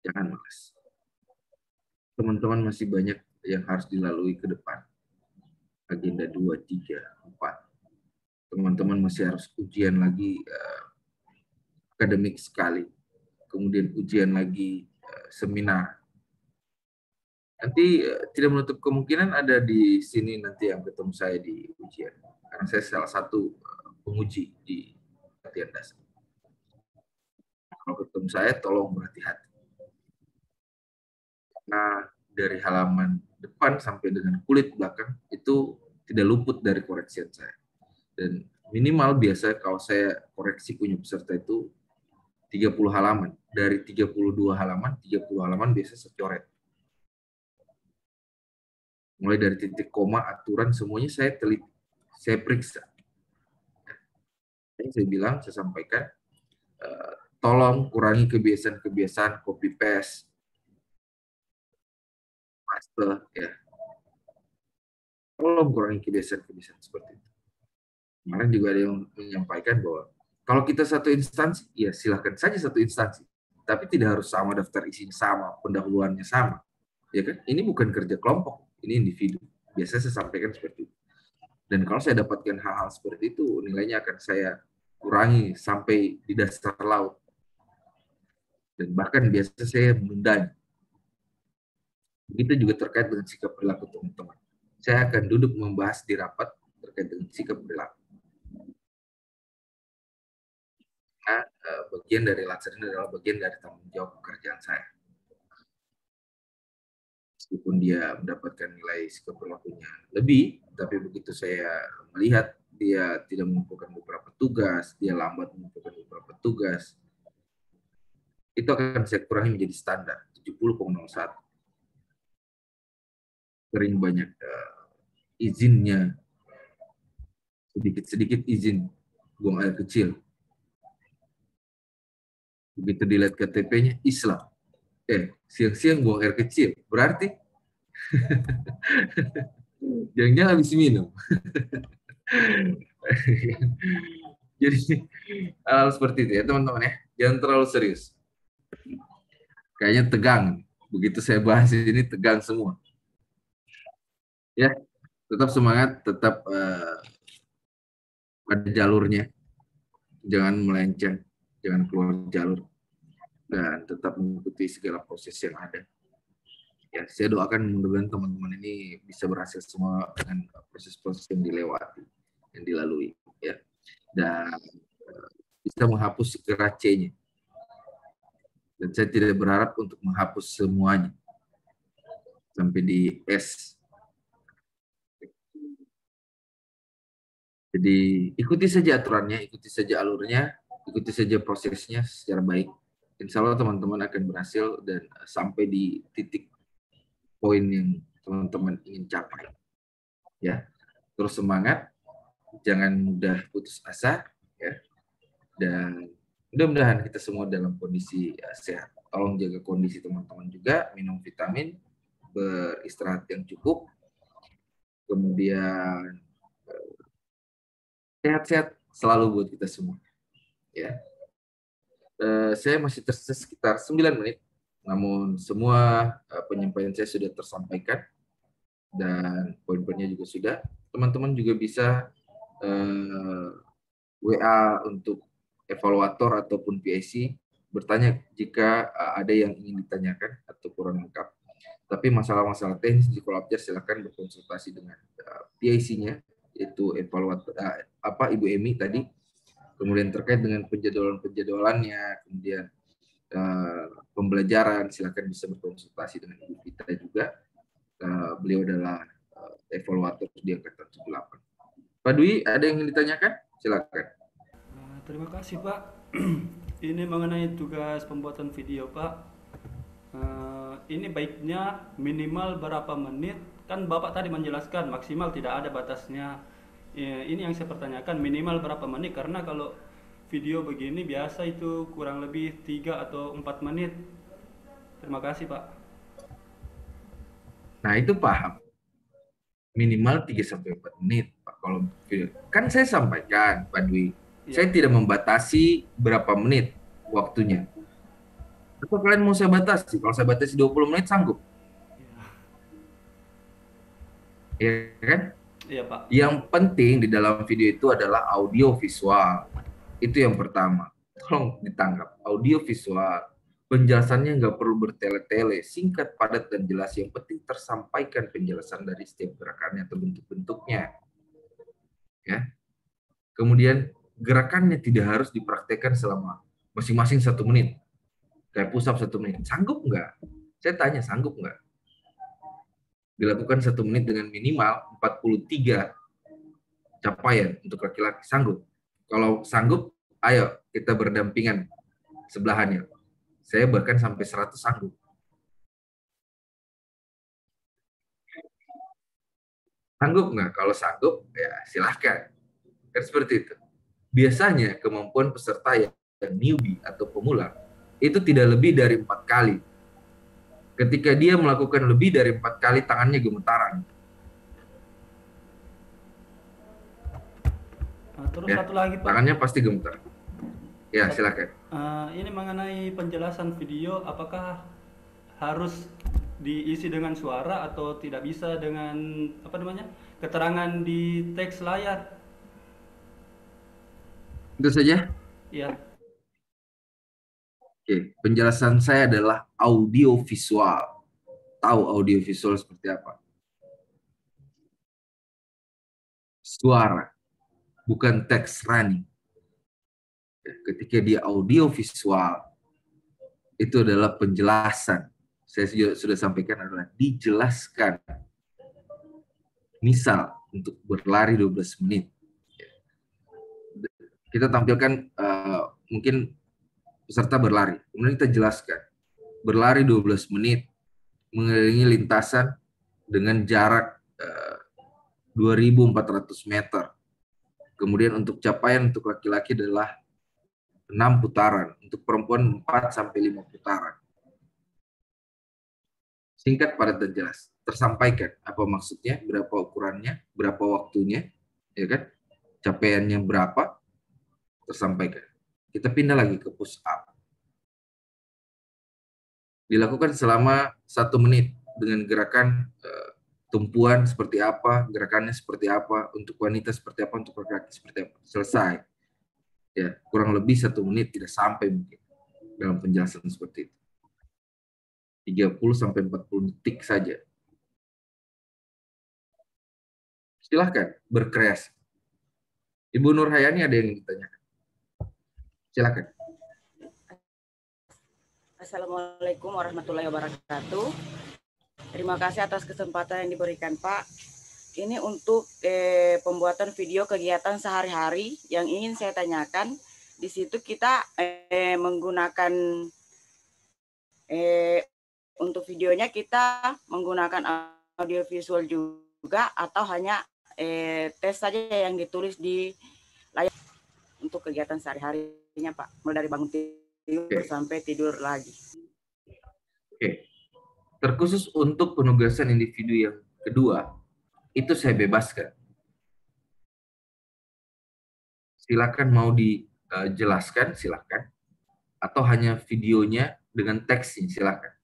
Jangan malas. Teman-teman masih banyak yang harus dilalui ke depan. Agenda 2, 3, 4. Teman-teman masih harus ujian lagi akademik sekali. Kemudian ujian lagi seminar. Nanti tidak menutup kemungkinan ada di sini nanti yang ketemu saya di ujian. Karena saya salah satu penguji di latihan dasar. Kalau ketemu saya, tolong berhati-hati. Nah, dari halaman depan sampai dengan kulit belakang, itu tidak luput dari koreksian saya. Dan minimal biasa kalau saya koreksi punya peserta itu 30 halaman. Dari 32 halaman, 30 halaman biasa saya coret. Mulai dari titik koma, aturan, semuanya saya teliti, saya periksa. Saya bilang, saya sampaikan, tolong kurangi kebiasaan-kebiasaan copy paste, paste, ya. Tolong kurangi kebiasaan-kebiasaan seperti itu. Kemarin juga ada yang menyampaikan bahwa kalau kita satu instansi, ya silahkan saja satu instansi, tapi tidak harus sama daftar isinya sama, pendahuluannya sama, ya kan? Ini bukan kerja kelompok, ini individu. Biasanya saya sampaikan seperti itu. Dan kalau saya dapatkan hal-hal seperti itu, nilainya akan saya kurangi sampai di dasar laut. Dan bahkan biasa saya menundanya. Begitu juga terkait dengan sikap perilaku teman-teman. Saya akan duduk membahas di rapat terkait dengan sikap perilaku. Nah, bagian dari latsar ini adalah bagian dari tanggung jawab pekerjaan saya. Meskipun dia mendapatkan nilai sikap perilakunya lebih, tapi begitu saya melihat dia tidak mengumpulkan beberapa tugas, dia lambat mengumpulkan beberapa tugas, itu akan saya kurangi menjadi standar 70,01. Sering banyak izinnya, sedikit-sedikit izin buang air kecil. Begitu dilihat KTP-nya Islam. Siang-siang buang air kecil. Berarti jangan-jangan habis minum. Jadi hal seperti itu ya teman-teman ya, jangan terlalu serius. Kayaknya tegang. Begitu saya bahas ini tegang semua. Ya, tetap semangat, tetap pada jalurnya, jangan melenceng, jangan keluar jalur, dan tetap mengikuti segala proses yang ada. Ya, saya doakan mudah-mudahan teman-teman ini bisa berhasil semua dengan proses-proses yang dilewati, yang dilalui, ya, dan bisa menghapus segera C-nya. Dan saya tidak berharap untuk menghapus semuanya sampai di S. Jadi ikuti saja aturannya, ikuti saja alurnya, ikuti saja prosesnya secara baik. Insya Allah teman-teman akan berhasil dan sampai di titik poin yang teman-teman ingin capai. Ya, terus semangat, jangan mudah putus asa, ya. Dan mudah-mudahan kita semua dalam kondisi sehat. Tolong jaga kondisi teman-teman juga, minum vitamin, beristirahat yang cukup, kemudian sehat-sehat selalu buat kita semua. Ya, saya masih tersisa sekitar 9 menit, namun semua penyampaian saya sudah tersampaikan dan poin-poinnya juga sudah. Teman-teman juga bisa WA untuk evaluator ataupun PIC bertanya jika ada yang ingin ditanyakan atau kurang lengkap. Tapi masalah-masalah teknis di Kolabjar silakan berkonsultasi dengan PIC-nya, yaitu evaluator Ibu Emi tadi. Kemudian terkait dengan penjadwalannya, kemudian pembelajaran, silakan bisa berkonsultasi dengan Ibu Vita juga. Beliau adalah evaluator di angkatan 78. Pak Dwi, ada yang ingin ditanyakan? Silakan. Terima kasih Pak. Ini mengenai tugas pembuatan video Pak. Ini baiknya minimal berapa menit? Kan Bapak tadi menjelaskan maksimal tidak ada batasnya. Ini yang saya pertanyakan, minimal berapa menit? Karena kalau video begini biasa itu kurang lebih 3 atau 4 menit. Terima kasih Pak. Nah itu paham. Minimal 3-4 menit Pak. Kalau video. Kan saya sampaikan Pak Dwi, saya tidak membatasi berapa menit waktunya. Atau kalian mau saya batasi? Kalau saya batasi 20 menit sanggup? Iya kan? Iya Pak. Yang penting di dalam video itu adalah audio visual. Itu yang pertama. Tolong ditangkap. Audio visual. Penjelasannya nggak perlu bertele-tele. Singkat, padat, dan jelas. Yang penting tersampaikan penjelasan dari setiap gerakannya atau bentuk-bentuknya. Ya. Kemudian gerakannya tidak harus dipraktekkan selama masing-masing 1 menit. Kayak push up 1 menit. Sanggup nggak? Saya tanya, sanggup nggak? Dilakukan 1 menit dengan minimal 43 capaian untuk laki-laki. Sanggup? Kalau sanggup, ayo kita berdampingan sebelahannya. Saya bahkan sampai 100 sanggup. Sanggup nggak? Kalau sanggup, ya silahkan. Kan seperti itu. Biasanya kemampuan peserta yang newbie atau pemula itu tidak lebih dari 4 kali. Ketika dia melakukan lebih dari 4 kali, tangannya gemetaran. Nah, terus ya, satu lagi Pak. Tangannya pasti gemetar. Ya, silakan. Ini mengenai penjelasan video, apakah harus diisi dengan suara atau tidak bisa dengan keterangan di teks layar? Itu saja? Iya. Oke, penjelasan saya adalah audio visual. Tahu audio visual seperti apa? Suara, bukan teks running. Ketika dia audio visual, itu adalah penjelasan. Saya sudah sampaikan adalah dijelaskan. Misal, untuk berlari 12 menit. Kita tampilkan mungkin peserta berlari. Kemudian kita jelaskan. Berlari 12 menit, mengelilingi lintasan dengan jarak 2.400 meter. Kemudian untuk capaian untuk laki-laki adalah 6 putaran. Untuk perempuan 4-5 putaran. Singkat, padat, dan jelas. Tersampaikan apa maksudnya, berapa ukurannya, berapa waktunya, ya kan? Capaiannya berapa, tersampaikan. Kita pindah lagi ke push up. Dilakukan selama 1 menit dengan gerakan tumpuan seperti apa, gerakannya seperti apa, untuk wanita seperti apa, untuk laki-laki seperti apa. Selesai. Ya, kurang lebih 1 menit, tidak sampai mungkin dalam penjelasan seperti itu. 30-40 detik saja. Silahkan berkreasi. Ibu Nur Hayani ada yang ditanyakan. Silakan. Assalamualaikum warahmatullahi wabarakatuh. Terima kasih atas kesempatan yang diberikan, Pak. Ini untuk pembuatan video kegiatan sehari-hari yang ingin saya tanyakan. Di situ kita menggunakan untuk videonya kita menggunakan audio visual juga atau hanya tes saja yang ditulis di layar untuk kegiatan sehari-harinya, Pak. Mulai dari bangun tidur sampai tidur lagi. Oke. Terkhusus untuk penugasan individu yang kedua, itu saya bebaskan. Silakan mau dijelaskan, silakan. Atau hanya videonya dengan teksnya, silakan.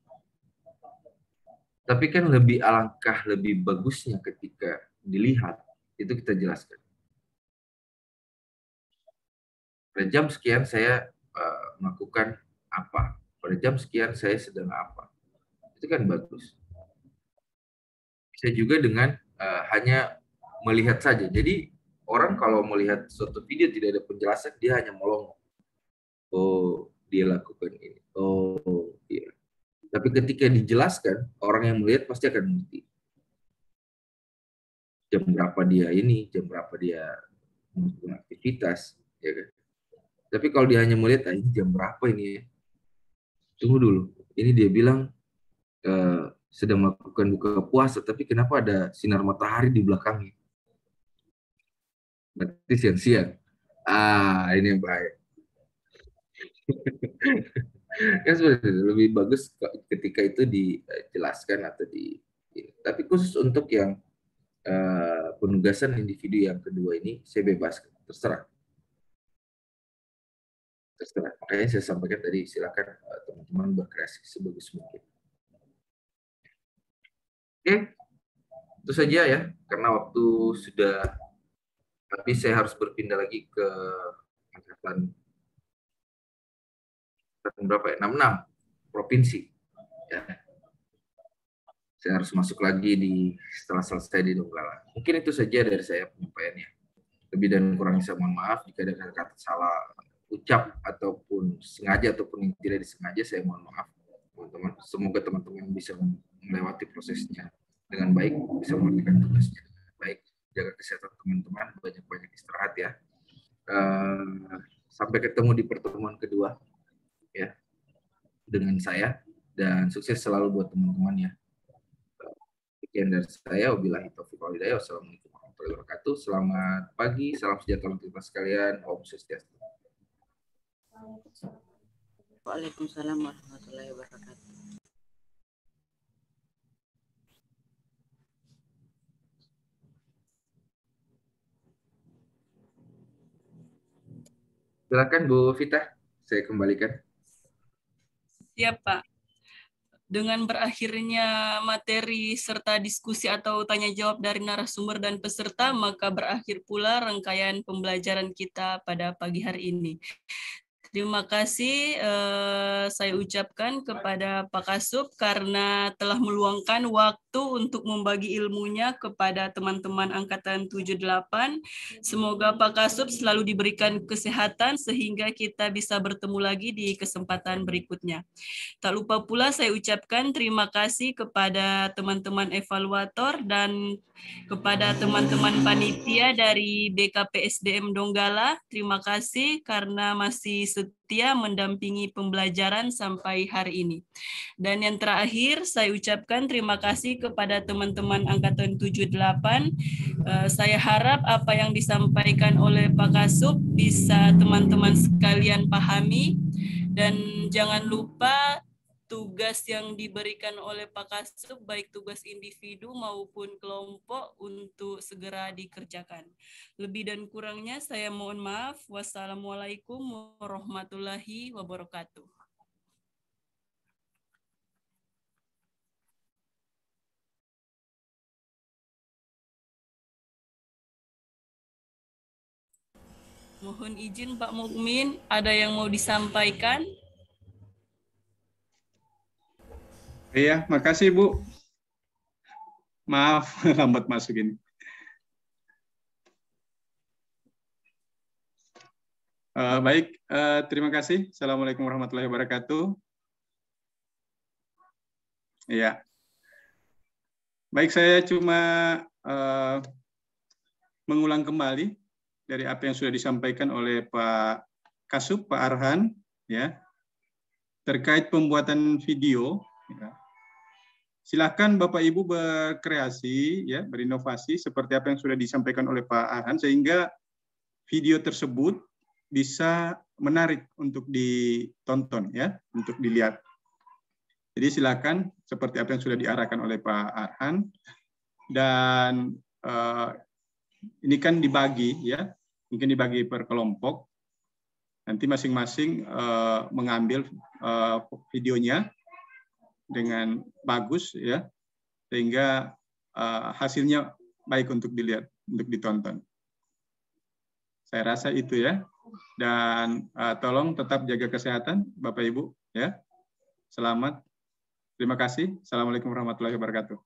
Tapi kan alangkah lebih bagusnya ketika dilihat, itu kita jelaskan. Pada jam sekian saya melakukan apa? Pada jam sekian saya sedang apa? Itu kan bagus. Bisa juga dengan hanya melihat saja. Jadi orang kalau melihat suatu video tidak ada penjelasan, dia hanya melongo. Oh, dia lakukan ini. Oh, iya. Tapi ketika dijelaskan, orang yang melihat pasti akan mengerti. Jam berapa dia ini, jam berapa dia melakukan aktivitas, ya kan? Tapi kalau dia hanya melihat, ini jam berapa ini ya? Tunggu dulu. Ini dia bilang sedang melakukan buka puasa, tapi kenapa ada sinar matahari di belakangnya? Berarti siang-siang. Ini yang bahaya. Kan sebenarnya lebih bagus ketika itu dijelaskan atau tapi khusus untuk yang penugasan individu yang kedua ini, saya bebaskan, terserah. Terserah. Makanya saya sampaikan tadi, silakan teman-teman berkreasi sebagus mungkin. Oke, itu saja ya, karena waktu sudah habis, saya harus berpindah lagi ke angkatan berapa ya? 66 provinsi. Ya. Saya harus masuk lagi setelah selesai di Donggala. Mungkin itu saja dari saya penyampaiannya. Lebih dan kurangnya saya mohon maaf jika ada kata-kata salah ucap ataupun sengaja ataupun yang tidak disengaja, saya mohon maaf teman-teman. Semoga teman-teman bisa melewati prosesnya dengan baik, bisa mengerjakan tugasnya dengan baik, jaga kesehatan teman-teman, banyak-banyak istirahat ya. Sampai ketemu di pertemuan kedua ya dengan saya, dan sukses selalu buat teman-teman ya. Sekian dari saya, wabillahi taufiq wal hidayah. Wassalamualaikum warahmatullahi wabarakatuh. Selamat pagi, salam sejahtera untuk kita sekalian. Om Swastiastu. Waalaikumsalam warahmatullahi wabarakatuh. Silakan Bu Vita, saya kembalikan. Siap, Pak. Dengan berakhirnya materi serta diskusi atau tanya jawab dari narasumber dan peserta, maka berakhir pula rangkaian pembelajaran kita pada pagi hari ini. Terima kasih saya ucapkan kepada Pak Kasub karena telah meluangkan waktu untuk membagi ilmunya kepada teman-teman Angkatan 78. Semoga Pak Kasub selalu diberikan kesehatan sehingga kita bisa bertemu lagi di kesempatan berikutnya. Tak lupa pula saya ucapkan terima kasih kepada teman-teman evaluator dan kepada teman-teman panitia dari BKPSDM Donggala. Terima kasih karena masih setia mendampingi pembelajaran sampai hari ini. Dan yang terakhir, saya ucapkan terima kasih kepada teman-teman Angkatan 78. Saya harap apa yang disampaikan oleh Pak Kasub bisa teman-teman sekalian pahami. Dan jangan lupa tugas yang diberikan oleh Pak Kasub, baik tugas individu maupun kelompok, untuk segera dikerjakan. Lebih dan kurangnya saya mohon maaf. Wassalamualaikum warahmatullahi wabarakatuh. Mohon izin Pak Mukmin, ada yang mau disampaikan? Iya, makasih Bu. Maaf lambat masuk ini. Baik, terima kasih. Assalamualaikum warahmatullahi wabarakatuh. Iya. Baik, saya cuma mengulang kembali dari apa yang sudah disampaikan oleh Pak Kasub, Pak Arhan, ya, terkait pembuatan video. Ya. Silakan Bapak Ibu berkreasi, ya, berinovasi seperti apa yang sudah disampaikan oleh Pak Arhan, sehingga video tersebut bisa menarik untuk ditonton, ya, untuk dilihat. Jadi silakan seperti apa yang sudah diarahkan oleh Pak Arhan, dan ini kan dibagi, ya, mungkin dibagi per kelompok. Nanti masing-masing mengambil videonya dengan bagus, ya, sehingga hasilnya baik untuk dilihat, untuk ditonton. Saya rasa itu, ya. Dan tolong tetap jaga kesehatan Bapak Ibu, ya. Selamat. Terima kasih. Assalamualaikum warahmatullahi wabarakatuh.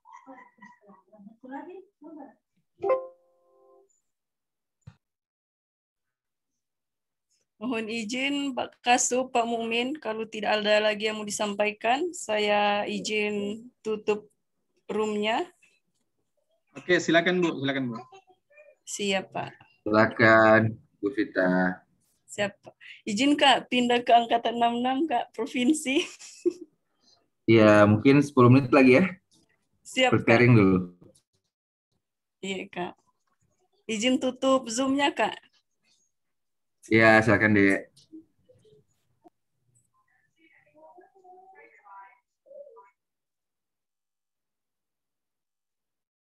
Mohon izin Pak Kasub, Pak Mukmin, kalau tidak ada lagi yang mau disampaikan, saya izin tutup room-nya. Oke, silakan Bu, silakan Bu. Siap Pak. Silakan Bu Vita. Siap Pak. Izin Kak, pindah ke angkatan 66 Kak, provinsi. Iya, mungkin 10 menit lagi ya. Siap Preparing Kak. dulu. Iya Kak. Izin tutup Zoom-nya Kak. Iya, silakan Dek.